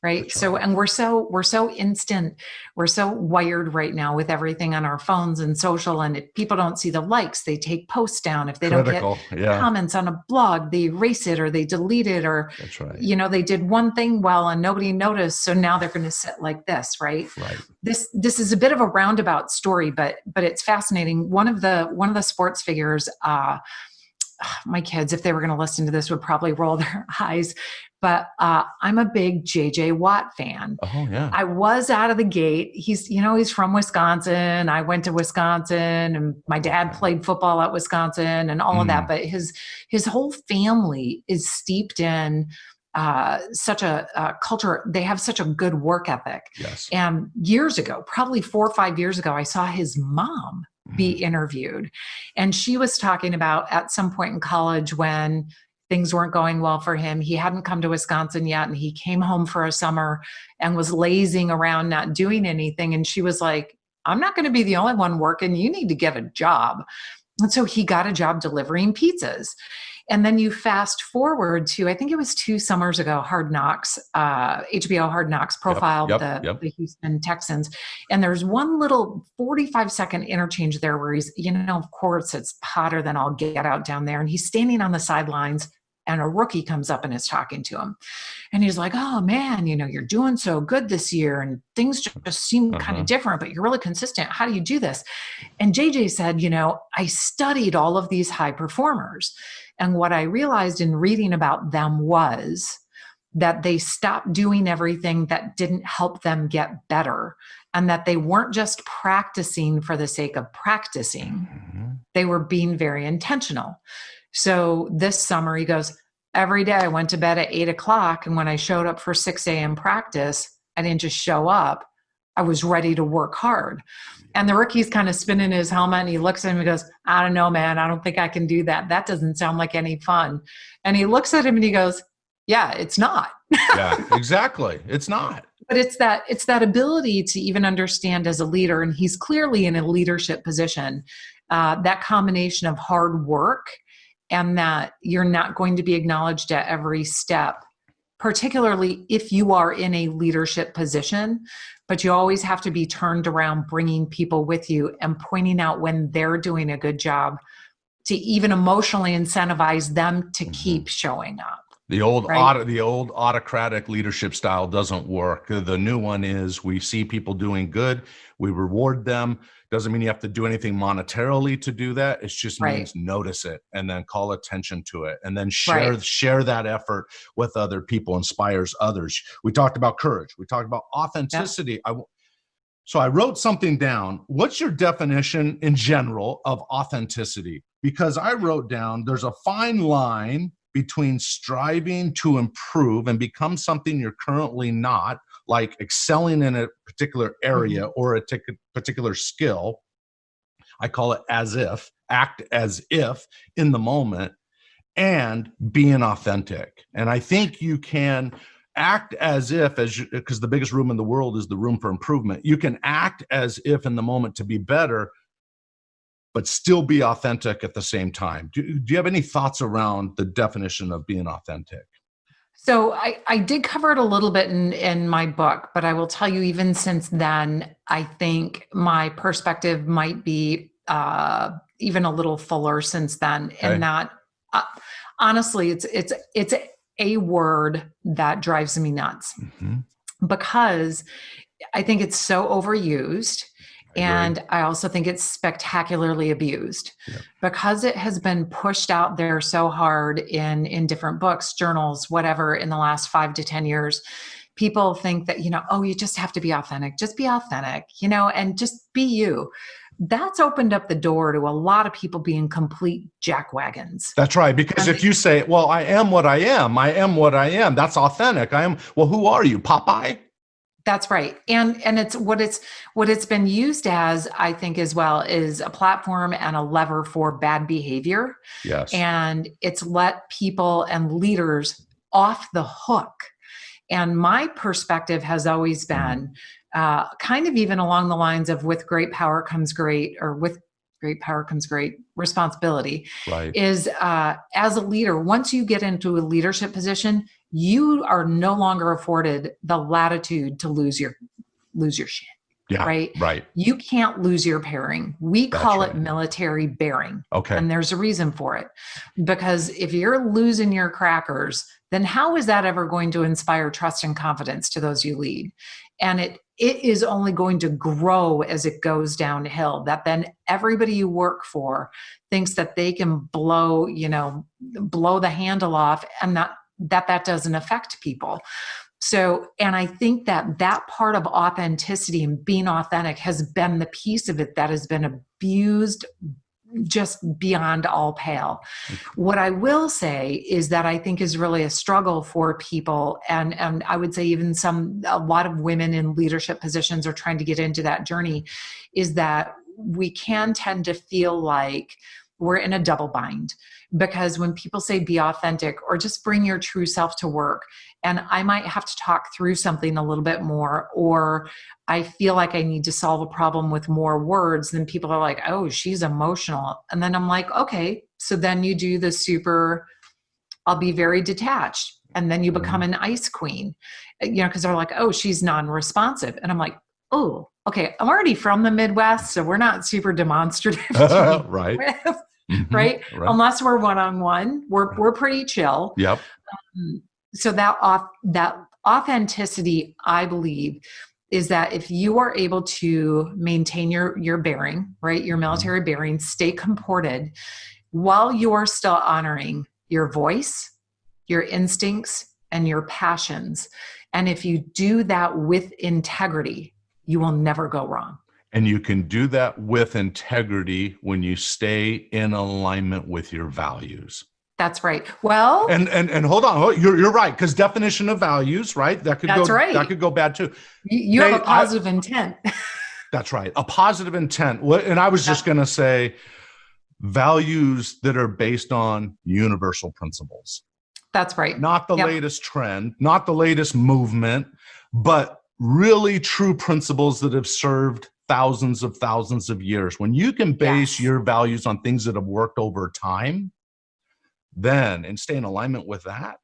right? That's So, right. and we're so instant, we're so wired right now with everything on our phones and social. And if people don't see the likes, they take posts down. If they don't get Critical. Yeah. comments on a blog, they erase it or they delete it, or, That's right. they did one thing well and nobody noticed. So now they're going to sit like this, right? Right. This is a bit of a roundabout story, but it's fascinating. One of the sports figures, my kids, if they were going to listen to this, would probably roll their eyes. But I'm a big JJ Watt fan. Oh yeah. I was out of the gate. He's from Wisconsin. I went to Wisconsin, and my dad played football at Wisconsin and all of that. But his whole family is steeped in such a culture. They have such a good work ethic. Yes. And years ago, probably 4 or 5 years ago, I saw his mom be interviewed. And she was talking about at some point in college when things weren't going well for him. He hadn't come to Wisconsin yet, and he came home for a summer and was lazing around, not doing anything. And she was like, I'm not going to be the only one working. You need to get a job. And so he got a job delivering pizzas. And then you fast forward to, I think it was 2 summers ago, Hard Knocks, HBO Hard Knocks profiled the Houston Texans. And there's one little 45-second interchange there where he's, of course, it's hotter than all get out down there. And he's standing on the sidelines, and a rookie comes up and is talking to him. And he's like, oh man, you're doing so good this year and things just seem kind of different, but you're really consistent. How do you do this? And JJ said, I studied all of these high performers. And what I realized in reading about them was that they stopped doing everything that didn't help them get better, and that they weren't just practicing for the sake of practicing. They were being very intentional. So this summer, he goes, every day I went to bed at 8:00. And when I showed up for 6 a.m. practice, I didn't just show up. I was ready to work hard. And the rookie's kind of spinning his helmet, and he looks at him and goes, I don't know, man. I don't think I can do that. That doesn't sound like any fun. And he looks at him and he goes, yeah, it's not. Yeah, exactly. It's not. But it's that ability to even understand as a leader, and he's clearly in a leadership position, that combination of hard work and that you're not going to be acknowledged at every step, particularly if you are in a leadership position, but you always have to be turned around, bringing people with you and pointing out when they're doing a good job to even emotionally incentivize them to keep showing up. The old autocratic leadership style doesn't work. The new one is we see people doing good, we reward them. Doesn't mean you have to do anything monetarily to do that. It just means notice it and then call attention to it, and then share that effort with other people, inspires others. We talked about courage. We talked about authenticity. Yep. So I wrote something down. What's your definition in general of authenticity? Because I wrote down there's a fine line between striving to improve and become something you're currently not, like excelling in a particular area or a particular skill. I call it as if, act as if in the moment, and being authentic. And I think you can act as if, because the biggest room in the world is the room for improvement. You can act as if in the moment to be better, but still be authentic at the same time. Do you have any thoughts around the definition of being authentic? So I did cover it a little bit in my book, but I will tell you, even since then, I think my perspective might be even a little fuller since then. Okay. And that, honestly, it's a word that drives me nuts, because I think it's so overused. And I also think it's spectacularly abused because it has been pushed out there so hard in different books, journals, whatever, in the last 5 to 10 years. People think that, you just have to be authentic, just be authentic, and just be you. That's opened up the door to a lot of people being complete jackwagons. That's right. Because if you say, well, I am what I am, that's authentic. Well, who are you, Popeye? That's right. And it's what it's been used as, I think, as well, is a platform and a lever for bad behavior. Yes. And it's let people and leaders off the hook. And my perspective has always been kind of even along the lines of with great power comes great responsibility. Right. Is as a leader, once you get into a leadership position, you are no longer afforded the latitude to lose your shit. Yeah. Right. Right. You can't lose your bearing. We call it right. military bearing. Okay. And there's a reason for it. Because if you're losing your crackers, then how is that ever going to inspire trust and confidence to those you lead? And it is only going to grow as it goes downhill, that then everybody you work for thinks that they can blow the handle off, and that doesn't affect people. So, and I think that part of authenticity and being authentic has been the piece of it that has been abused just beyond all pale. What I will say is that I think is really a struggle for people, and I would say even a lot of women in leadership positions are trying to get into that journey, is that we can tend to feel like we're in a double bind, because when people say be authentic or just bring your true self to work, and I might have to talk through something a little bit more, or I feel like I need to solve a problem with more words, then people are like, oh, she's emotional. And then I'm like, okay, so then you do the super, I'll be very detached. And then you become an ice queen, because they're like, oh, she's non-responsive. And I'm like, oh, okay, I'm already from the Midwest, so we're not super demonstrative. Right. Right? Unless we're one-on-one, we're pretty chill. Yep. So that authenticity, I believe, is that if you are able to maintain your bearing, right, your military bearing, stay comported, while you are still honoring your voice, your instincts, and your passions. And if you do that with integrity, you will never go wrong. And you can do that with integrity when you stay in alignment with your values. That's right. Well, and hold on, you're right, because definition of values, right? That could go bad too. You have a positive intent. That's right, a positive intent. And I was just going to say, values that are based on universal principles. That's right. Not the latest trend, not the latest movement, but really true principles that have served thousands of years. When you can base your values on things that have worked over time, then, and stay in alignment with that,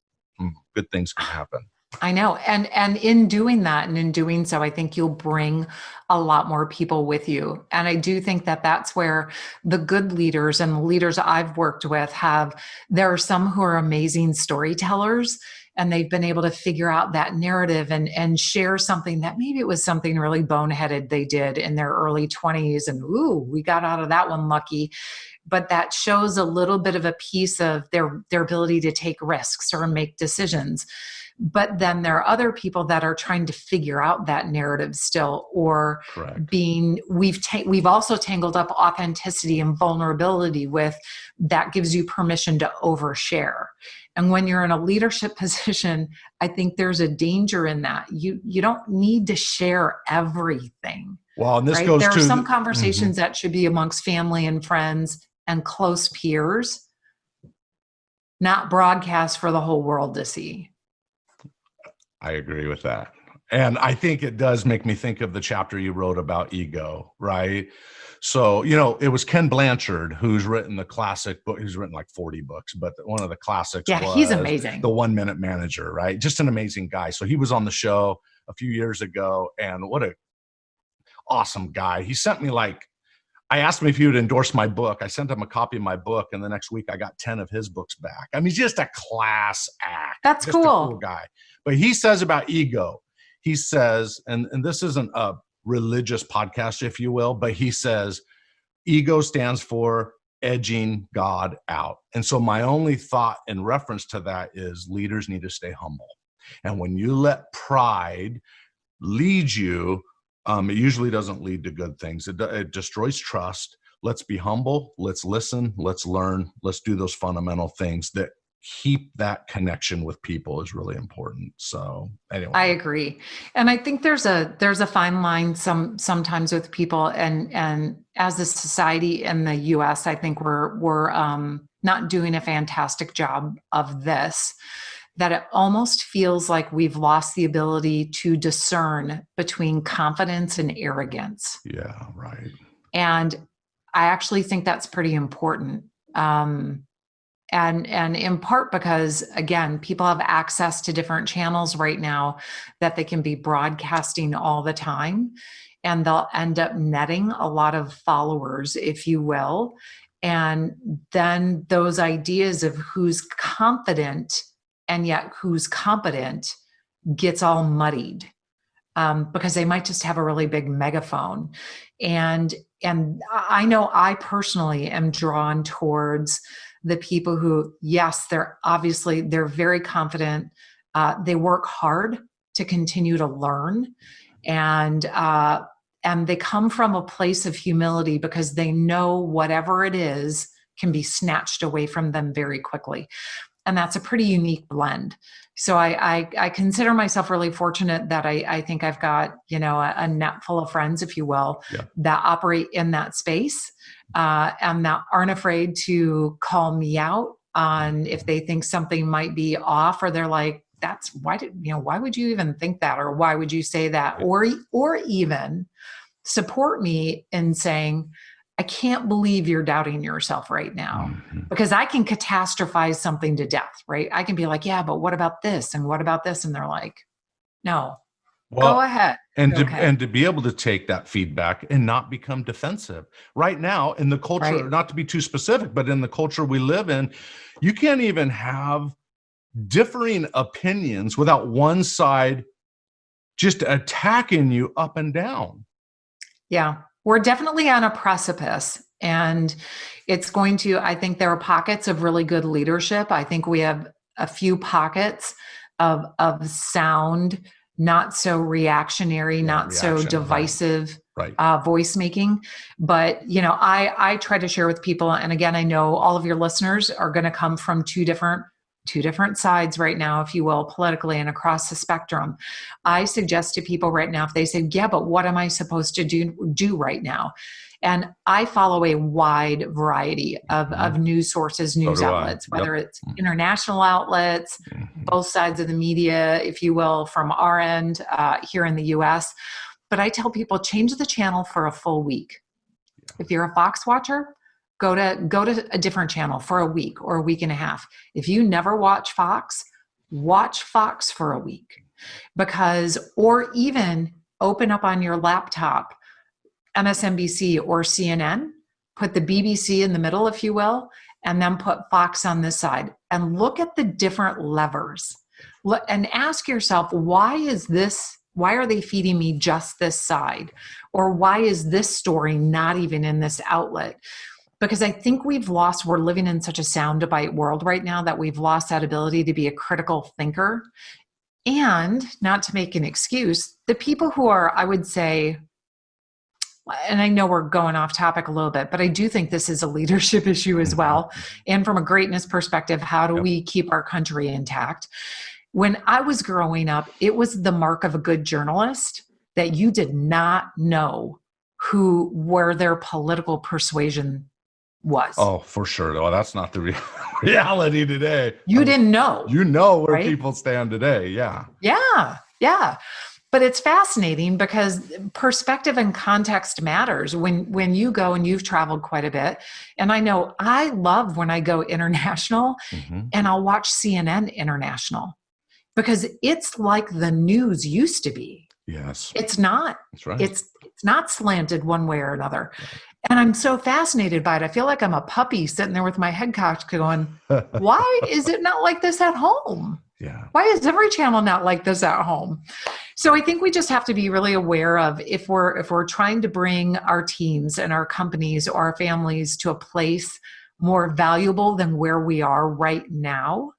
good things can happen. I know. And in doing that, and in doing so, I think you'll bring a lot more people with you. And I do think that that's where the good leaders and the leaders I've worked with there are some who are amazing storytellers, and they've been able to figure out that narrative and share something that maybe it was something really boneheaded they did in their early 20s. And we got out of that one lucky. But that shows a little bit of a piece of their ability to take risks or make decisions. But then there are other people that are trying to figure out that narrative still, or we've also tangled up authenticity and vulnerability with that gives you permission to overshare. And when you're in a leadership position, I think there's a danger in that. You don't need to share everything. Well, and this goes there to are some conversations that should be amongst family and friends and close peers, not broadcast for the whole world to see. I agree with that. And I think it does make me think of the chapter you wrote about ego, right? So, it was Ken Blanchard who's written the classic book. He's written like 40 books, but one of the classics was he's amazing. The 1 Minute Manager, right? Just an amazing guy. So he was on the show a few years ago, and what a awesome guy. He sent me I asked him if he would endorse my book. I sent him a copy of my book, and the next week I got 10 of his books back. I mean, he's just a class act. That's just cool. A cool guy. But he says about ego, he says, and this isn't a religious podcast, if you will, but he says, ego stands for edging God out. And so my only thought in reference to that is leaders need to stay humble. And when you let pride lead you, it usually doesn't lead to good things. It destroys trust. Let's be humble. Let's listen. Let's learn. Let's do those fundamental things that keep that connection with people is really important. So anyway, I agree. And I think there's a fine line sometimes with people, and as a society in the US, I think we're not doing a fantastic job of this, that it almost feels like we've lost the ability to discern between confidence and arrogance. Yeah, right. And I actually think that's pretty important. And in part because, again, people have access to different channels right now that they can be broadcasting all the time, and they'll end up netting a lot of followers, if you will. And then those ideas of who's confident and yet who's competent gets all muddied, because they might just have a really big megaphone. And I know I personally am drawn towards the people who, yes, they're very confident. They work hard to continue to learn, and they come from a place of humility because they know whatever it is can be snatched away from them very quickly. And that's a pretty unique blend. So I consider myself really fortunate that I think I've got, a net full of friends, if you will, that operate in that space, and that aren't afraid to call me out on if they think something might be off, or they're like, why would you even think that? Or why would you say that? Or even support me in saying, I can't believe you're doubting yourself right now, because I can catastrophize something to death, right? I can be like, yeah, but what about this? And what about this? And they're like, no, go ahead. And to be able to take that feedback and not become defensive. Right now in the culture, not to be too specific, but in the culture we live in, you can't even have differing opinions without one side just attacking you up and down. Yeah. We're definitely on a precipice, and I think there are pockets of really good leadership. I think we have a few pockets of sound, not so reactionary, not so divisive voice making. But, I try to share with people, and again, I know all of your listeners are going to come from two different sides right now, if you will, politically and across the spectrum. I suggest to people right now, if they say, yeah, but what am I supposed to do right now? And I follow a wide variety of news sources, news outlets, whether it's international outlets, both sides of the media, if you will, from our end here in the US. But I tell people, change the channel for a full week. If you're a Fox watcher, go to a different channel for a week or a week and a half. If you never watch Fox for a week, or even open up on your laptop MSNBC or CNN, put the BBC in the middle, if you will, and then put Fox on this side, and look at the different levers and ask yourself, why are they feeding me just this side? Or why is this story not even in this outlet? Because I think we're living in such a soundbite world right now that we've lost that ability to be a critical thinker. And not to make an excuse, the people who are, I would say, and I know we're going off topic a little bit, but I do think this is a leadership issue as well. And from a greatness perspective, how do we keep our country intact? When I was growing up, it was the mark of a good journalist that you did not know where their political persuasion was. Oh, for sure. Oh, that's not the reality today. You didn't know. You know where people stand today. Yeah. Yeah. But it's fascinating because perspective and context matters when you go, and you've traveled quite a bit. And I know I love when I go international and I'll watch CNN International, because it's like the news used to be. Yes. It's not. That's right. It's not slanted one way or another. And I'm so fascinated by it. I feel like I'm a puppy sitting there with my head cocked going, why is it not like this at home? Yeah. Why is every channel not like this at home? So I think we just have to be really aware of, if we're trying to bring our teams and our companies or our families to a place more valuable than where we are right now,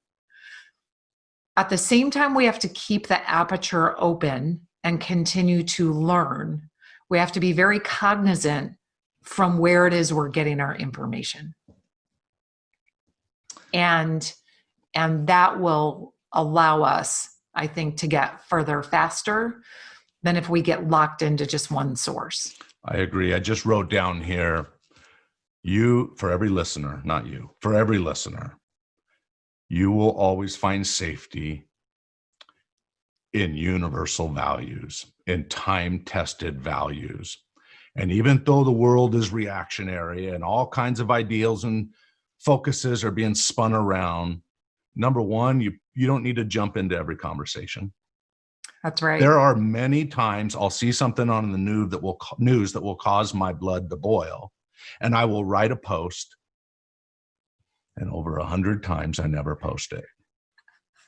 at the same time, we have to keep the aperture open and continue to learn. We have to be very cognizant from where it is we're getting our information. And that will allow us, I think, to get further faster than if we get locked into just one source. I agree. I just wrote down here, for every listener, you will always find safety in universal values, in time-tested values. And even though the world is reactionary and all kinds of ideals and focuses are being spun around, number one, you don't need to jump into every conversation. That's right. There are many times I'll see something on the news that will cause my blood to boil, and I will write a post, and over 100 times I never post it.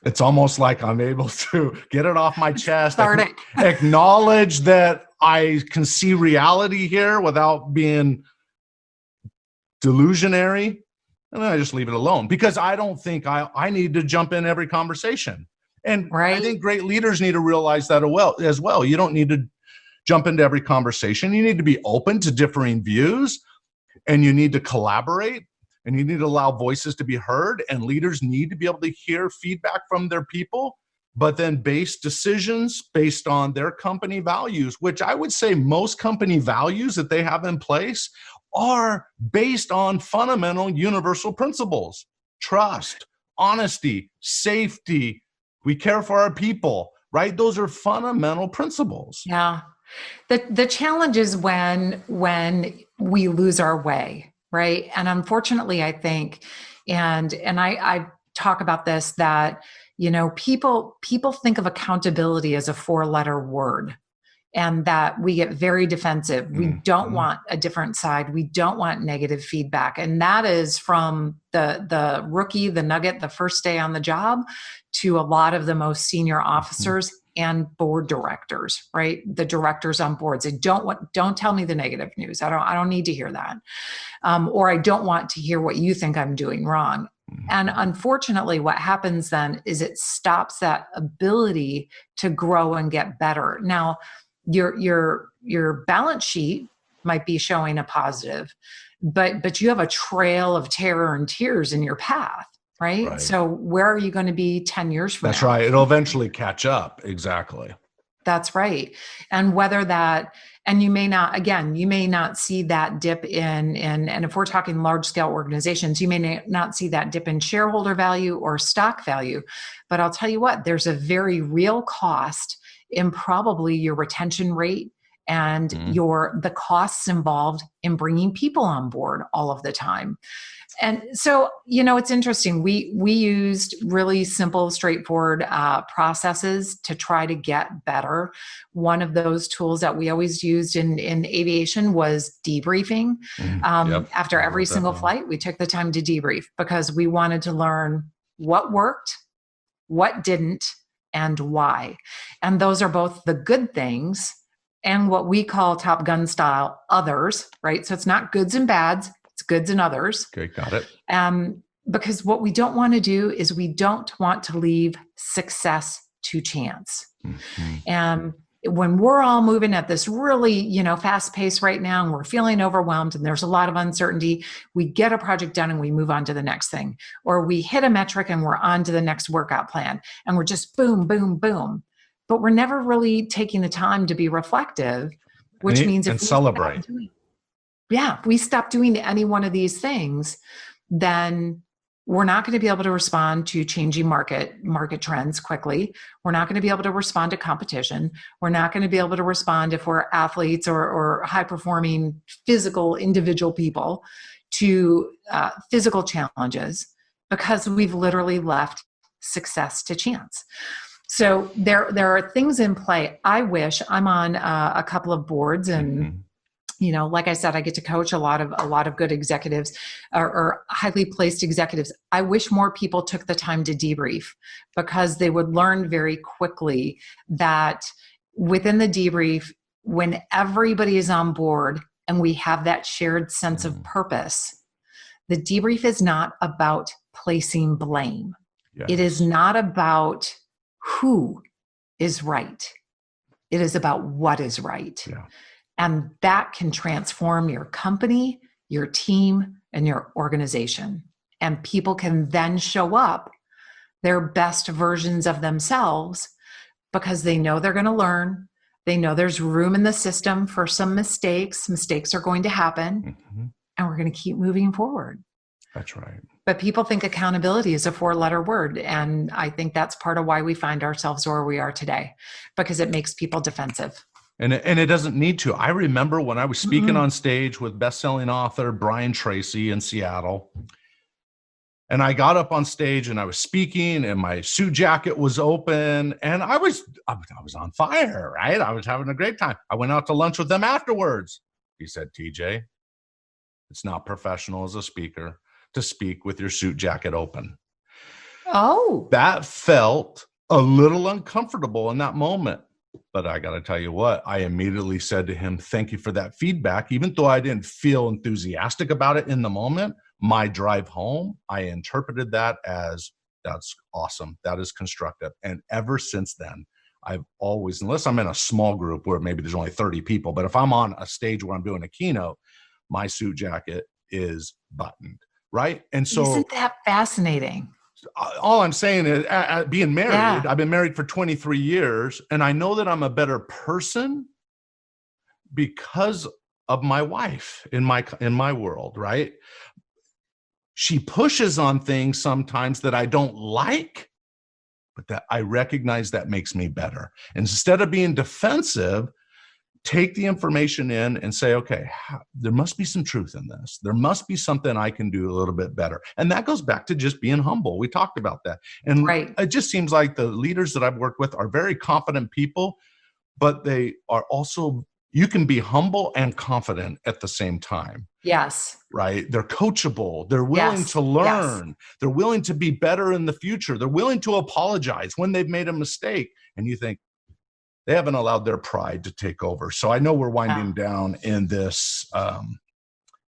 It's almost like I'm able to get it off my chest, acknowledge that I can see reality here without being delusionary, and then I just leave it alone because I don't think I need to jump in every conversation. And I think great leaders need to realize that as well. You don't need to jump into every conversation. You need to be open to differing views, and you need to collaborate, and you need to allow voices to be heard, and leaders need to be able to hear feedback from their people, but then base decisions based on their company values, which I would say most company values that they have in place are based on fundamental universal principles: trust, honesty, safety. We care for our people, right? Those are fundamental principles. Yeah. The challenge is when we lose our way, right? And unfortunately, I think, and I talk about this, that, people think of accountability as a 4-letter word, and that we get very defensive. We don't want a different side. We don't want negative feedback. And that is from the rookie, the nugget, the first day on the job, to a lot of the most senior officers and board directors, right? The directors on boards. Don't tell me the negative news. I don't need to hear that. Or I don't want to hear what you think I'm doing wrong. And unfortunately, what happens then is it stops that ability to grow and get better. Now, your balance sheet might be showing a positive, but you have a trail of terror and tears in your path, right? So where are you going to be 10 years from now? That's right. It'll eventually catch up. Exactly. That's right. And whether that, and you may not see that dip in, and if we're talking large scale organizations, you may not see that dip in shareholder value or stock value. But I'll tell you what, there's a very real cost in probably your retention rate and the costs involved in bringing people on board all of the time. And so, it's interesting. We used really simple, straightforward processes to try to get better. One of those tools that we always used in aviation was debriefing. After every single flight, we took the time to debrief because we wanted to learn what worked, what didn't, and why. And those are both the good things and what we call Top Gun style others, right? So it's not goods and bads, it's goods and others. Okay, got it. Because what we don't want to do is we don't want to leave success to chance. And when we're all moving at this really, fast pace right now, and we're feeling overwhelmed and there's a lot of uncertainty, we get a project done and we move on to the next thing, or we hit a metric and we're on to the next workout plan, and we're just boom, boom, boom. But we're never really taking the time to be reflective, which means if we celebrate. If we stop doing any one of these things, then we're not going to be able to respond to changing market trends quickly. We're not going to be able to respond to competition. We're not going to be able to respond if we're athletes or high-performing physical individual people to physical challenges, because we've literally left success to chance. So there are things in play. I wish I'm on a couple of boards, and like I said, I get to coach a lot of good executives or highly placed executives. I wish more people took the time to debrief, because they would learn very quickly that within the debrief, when everybody is on board and we have that shared sense of purpose, the debrief is not about placing blame. Yes. It is not about who is right. It is about what is right. Yeah. And that can transform your company, your team, and your organization. And people can then show up their best versions of themselves, because they know they're going to learn. They know there's room in the system for some mistakes. Mistakes are going to happen, and we're going to keep moving forward. That's right. But people think accountability is a 4-letter word. And I think that's part of why we find ourselves where we are today, because it makes people defensive. And it doesn't need to. I remember when I was speaking on stage with best-selling author Brian Tracy in Seattle, And I got up on stage and I was speaking and my suit jacket was open and I was on fire, right? I was having a great time. I went out to lunch with them afterwards. He said, TJ, it's not professional as a speaker to speak with your suit jacket open. Oh. That felt a little uncomfortable in that moment. But I got to tell you what, I immediately said to him, thank you for that feedback. Even though I didn't feel enthusiastic about it in the moment, my drive home, I interpreted that as, that's awesome. That is constructive. And ever since then, I've always, unless I'm in a small group where maybe there's only 30 people, but if I'm on a stage where I'm doing a keynote, my suit jacket is buttoned, right? And so, isn't that fascinating? all I'm saying is, being married, Yeah. I've been married for 23 years, and I know that I'm a better person because of my wife in my world, right? She pushes on things sometimes that I don't like, but that I recognize that makes me better. And instead of being defensive, take the information in and say, okay, there must be some truth in this. There must be something I can do a little bit better. And that goes back to just being humble. We talked about that. And It just seems like the leaders that I've worked with are very confident people, but they are also, you can be humble and confident at the same time. Yes. Right? They're coachable. They're willing to learn. Yes. They're willing to be better in the future. They're willing to apologize when they've made a mistake. And you think, they haven't allowed their pride to take over. So I know we're winding down in this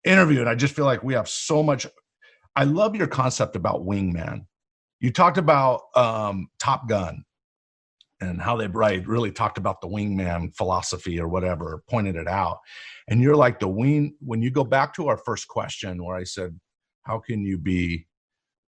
interview, and I just feel like we have so much. I love your concept about wingman. You talked about Top Gun and how they really talked about the wingman philosophy or whatever, pointed it out. And you're like when you go back to our first question where I said, how can you be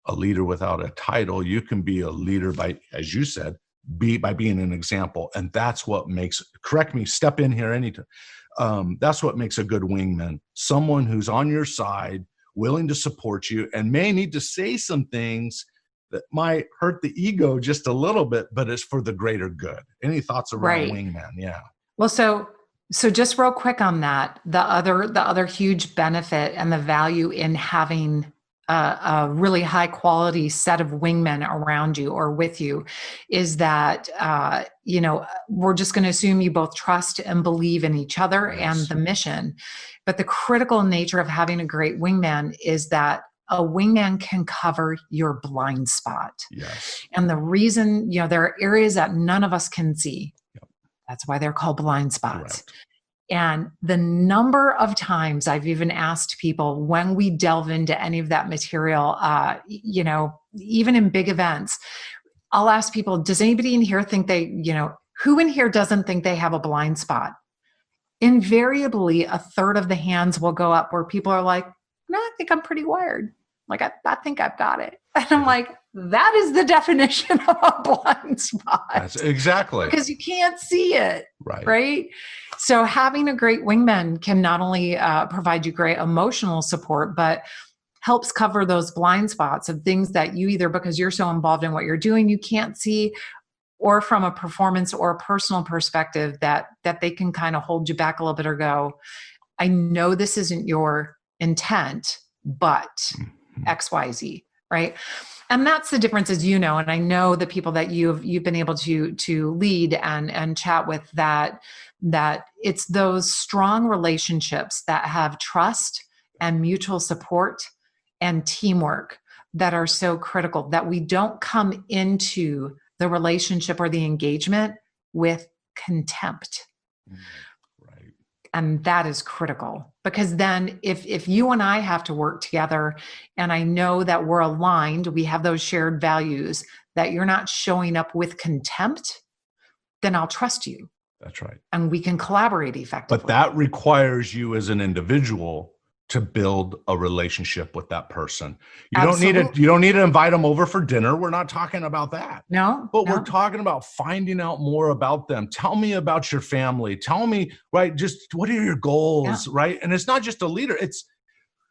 a leader without a title? You can be a leader by, as you said, by being an example. And that's what makes, correct me, step in here anytime. That's what makes a good wingman. Someone who's on your side, willing to support you, and may need to say some things that might hurt the ego just a little bit, but it's for the greater good. Any thoughts around wingman? Yeah. Well, so just real quick on that, the other huge benefit and the value in having a really high quality set of wingmen around you or with you is that, we're just going to assume you both trust and believe in each other and the mission. But the critical nature of having a great wingman is that a wingman can cover your blind spot. Yes. And the reason, there are areas that none of us can see. Yep. That's why they're called blind spots. Correct. And the number of times I've even asked people when we delve into any of that material, even in big events, I'll ask people, does anybody in here think who in here doesn't think they have a blind spot? Invariably, a third of the hands will go up where people are like, no, I think I'm pretty wired. Like, I think I've got it. And I'm like, that is the definition of a blind spot. That's exactly. Because you can't see it. Right. So having a great wingman can not only provide you great emotional support, but helps cover those blind spots of things that you either, because you're so involved in what you're doing, you can't see, or from a performance or a personal perspective that they can kind of hold you back a little bit or go, I know this isn't your intent, but X, Y, Z, right? And that's the difference, as you know, and I know the people that you've been able to lead and chat with, that it's those strong relationships that have trust and mutual support and teamwork that are so critical, that we don't come into the relationship or the engagement with contempt. Right. And that is critical, because then if you and I have to work together and I know that we're aligned, we have those shared values, that you're not showing up with contempt, then I'll trust you. That's right. And we can collaborate effectively. But that requires you as an individual to build a relationship with that person. You don't need to invite them over for dinner. We're not talking about that. No. But we're talking about finding out more about them. Tell me about your family. Tell me, right, just what are your goals, right? And it's not just a leader. It's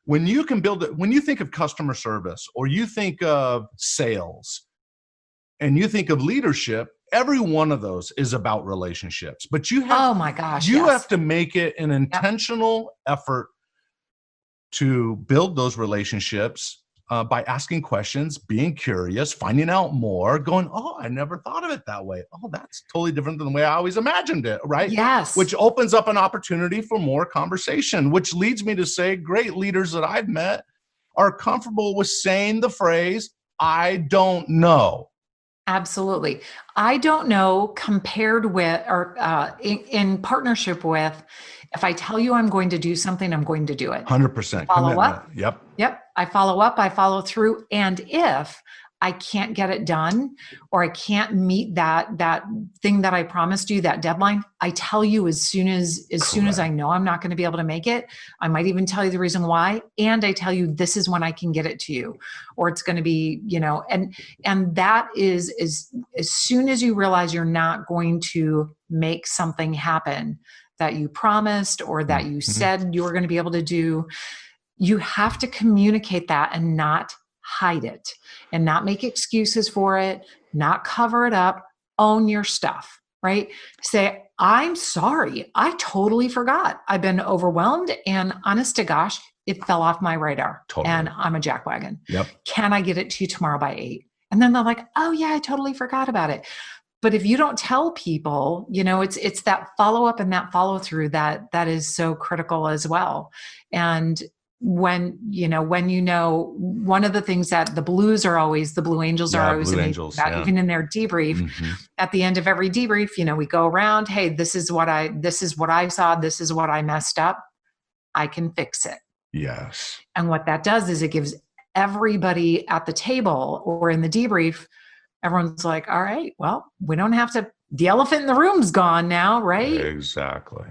when you can build it, when you think of customer service or you think of sales and you think of leadership, every one of those is about relationships. But you have, have to make it an intentional effort to build those relationships by asking questions, being curious, finding out more, going, oh, I never thought of it that way. Oh, that's totally different than the way I always imagined it, right? Yes. Which opens up an opportunity for more conversation, which leads me to say great leaders that I've met are comfortable with saying the phrase, I don't know. Absolutely. I don't know compared with or in partnership with, if I tell you I'm going to do something, I'm going to do it. 100% Follow commitment. up. Yep. I follow up, I follow through. And if I can't get it done or I can't meet that thing that I promised you, that deadline, I tell you as soon as I know I'm not going to be able to make it. I might even tell you the reason why. And I tell you, this is when I can get it to you, or it's going to be, and that is as soon as you realize you're not going to make something happen that you promised or that you said you were going to be able to do, you have to communicate that and not hide it and not make excuses for it, not cover it up, own your stuff, right? Say, I'm sorry. I totally forgot. I've been overwhelmed and honest to gosh, it fell off my radar and I'm a jackwagon. Yep. Can I get it to you tomorrow by 8? And then they're like, oh yeah, I totally forgot about it. But if you don't tell people, it's that follow up and that follow through that is so critical as well. And when one of the things that the Blue Angels are always amazing about, even in their debrief, at the end of every debrief, we go around, hey, this is what I saw. This is what I messed up. I can fix it. Yes. And what that does is it gives everybody at the table or in the debrief, everyone's like, all right, well, we don't have to, the elephant in the room's gone now, right? Exactly.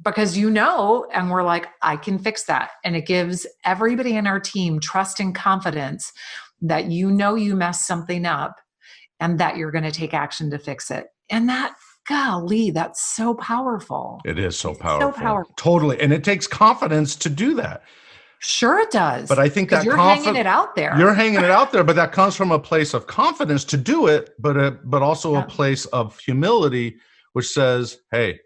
Because and we're like, I can fix that. And it gives everybody in our team trust and confidence that you messed something up and that you're going to take action to fix it. And that, golly, that's so powerful. It is so powerful. So powerful. Totally. And it takes confidence to do that. Sure it does. But I think that you're hanging it out there. You're hanging it out there, but that comes from a place of confidence to do it, but also a place of humility, which says, hey,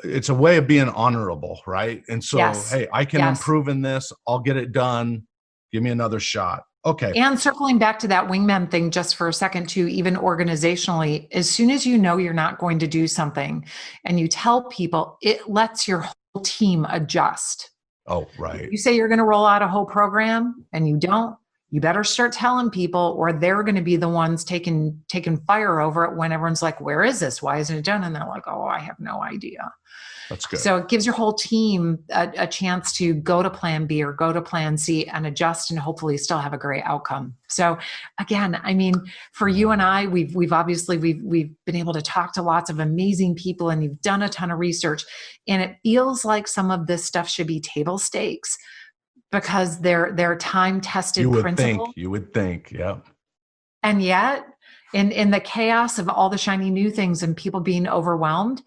it's a way of being honorable, right? And so, hey, I can improve in this. I'll get it done. Give me another shot. Okay. And circling back to that wingman thing just for a second too, even organizationally, as soon as you know you're not going to do something and you tell people, it lets your whole team adjust. Oh, right. If you say you're going to roll out a whole program and you don't, you better start telling people, or they're going to be the ones taking fire over it when everyone's like, where is this? Why isn't it done? And they're like, oh, I have no idea. That's good. So it gives your whole team a chance to go to plan B or go to plan C and adjust and hopefully still have a great outcome. So again, I mean, for you and I, we've been able to talk to lots of amazing people and you've done a ton of research, and it feels like some of this stuff should be table stakes because they're time-tested principles. You would think, yeah. And yet in the chaos of all the shiny new things and people being overwhelmed,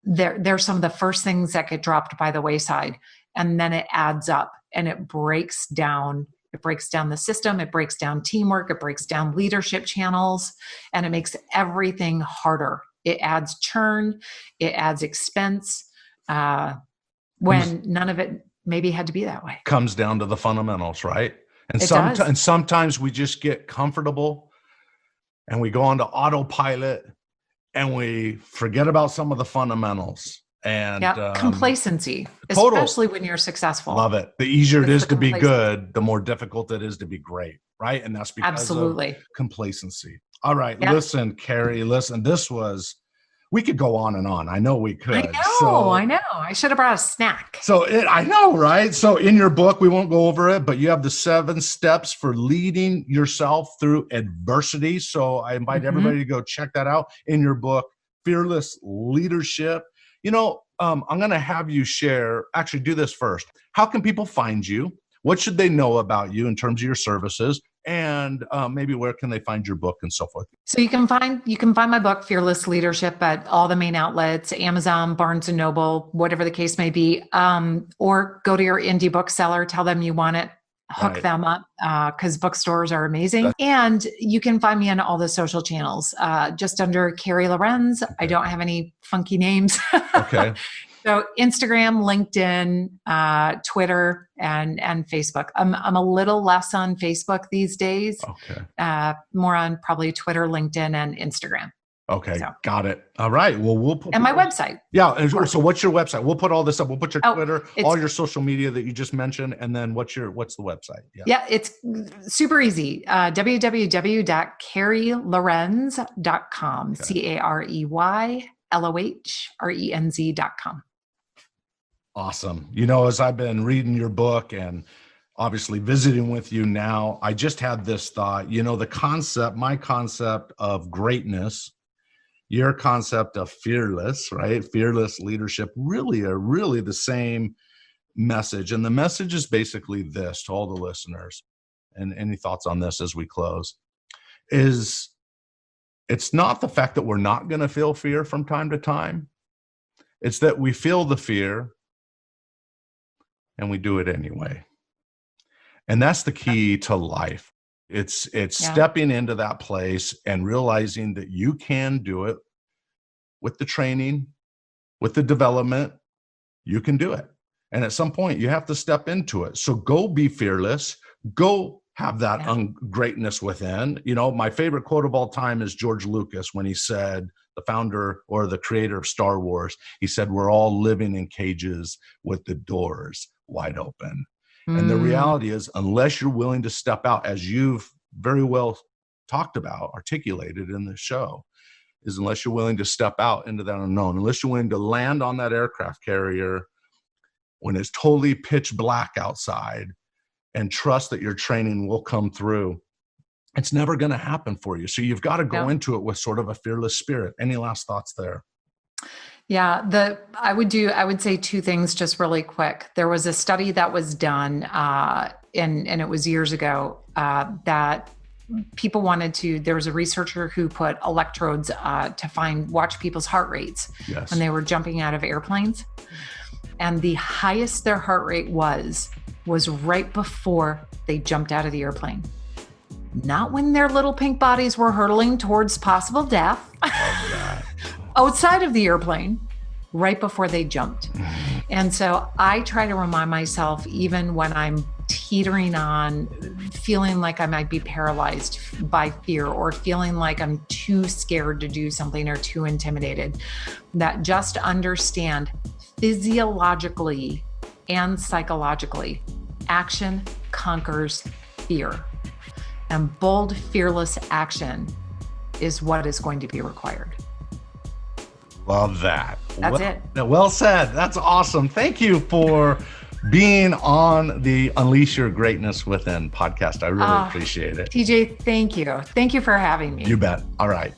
they're some of the first things that get dropped by the wayside. And then it adds up and it breaks down the system. It breaks down teamwork. It breaks down leadership channels, and it makes everything harder. It adds churn. It adds expense when none of it maybe had to be that way. Comes down to the fundamentals, right? And sometimes we just get comfortable and we go on to autopilot and we forget about some of the fundamentals. And complacency, especially when you're successful. Love it. The easier it is to be good, the more difficult it is to be great, right? And that's because of complacency. All right, listen, Carey, we could go on and on. I know we could. I know. I should have brought a snack. I know, right? So in your book, we won't go over it, but you have the 7 steps for leading yourself through adversity. So I invite everybody to go check that out in your book, Fearless Leadership. I'm going to have you do this first. How can people find you? What should they know about you in terms of your services? And maybe where can they find your book and so forth? So you can find my book, Fearless Leadership, at all the main outlets, Amazon, Barnes & Noble, whatever the case may be. Or go to your indie bookseller, tell them you want it, hook them up, because bookstores are amazing. And you can find me on all the social channels, just under Carey Lohrenz. I don't have any funky names. Okay. So Instagram, LinkedIn, Twitter, and Facebook. I'm a little less on Facebook these days. Okay. More on probably Twitter, LinkedIn, and Instagram. Okay. So. Got it. All right. Well, we'll put and my website. Yeah. And so what's your website? We'll put all this up. We'll put your Twitter, it's- all your social media that you just mentioned, and then what's the website? Yeah, it's super easy. www.careylohrenz.com. CareyLohrenz.com. Awesome. As I've been reading your book and obviously visiting with you now, I just had this thought, my concept of greatness, your concept of fearless, right? Fearless leadership really are really the same message. And the message is basically this to all the listeners, and any thoughts on this as we close, is it's not the fact that we're not going to feel fear from time to time. It's that we feel the fear and we do it anyway. And that's the key to life. It's stepping into that place and realizing that you can do it with the training, with the development, you can do it. And at some point you have to step into it. So go be fearless, go have that greatness within. My favorite quote of all time is George Lucas when he said, the founder or the creator of Star Wars, he said, we're all living in cages with the doors wide open. And the reality is, unless you're willing to step out, as you've very well talked about, articulated in the show, is unless you're willing to step out into that unknown, unless you're willing to land on that aircraft carrier when it's totally pitch black outside and trust that your training will come through, it's never going to happen for you. So you've got to go into it with sort of a fearless spirit. Any last thoughts there? Yeah, I would say two things just really quick. There was a study that was done, and it was years ago, that people there was a researcher who put electrodes to watch people's heart rates when they were jumping out of airplanes. And the highest their heart rate was right before they jumped out of the airplane. Not when their little pink bodies were hurtling towards possible death. Outside of the airplane, right before they jumped. And so I try to remind myself, even when I'm teetering on, feeling like I might be paralyzed by fear, or feeling like I'm too scared to do something or too intimidated, that just understand physiologically and psychologically, action conquers fear. And bold, fearless action is what is going to be required. Love that. That's it. Well said. That's awesome. Thank you for being on the Unleash Your Greatness Within podcast. I really appreciate it. TJ, thank you. Thank you for having me. You bet. All right.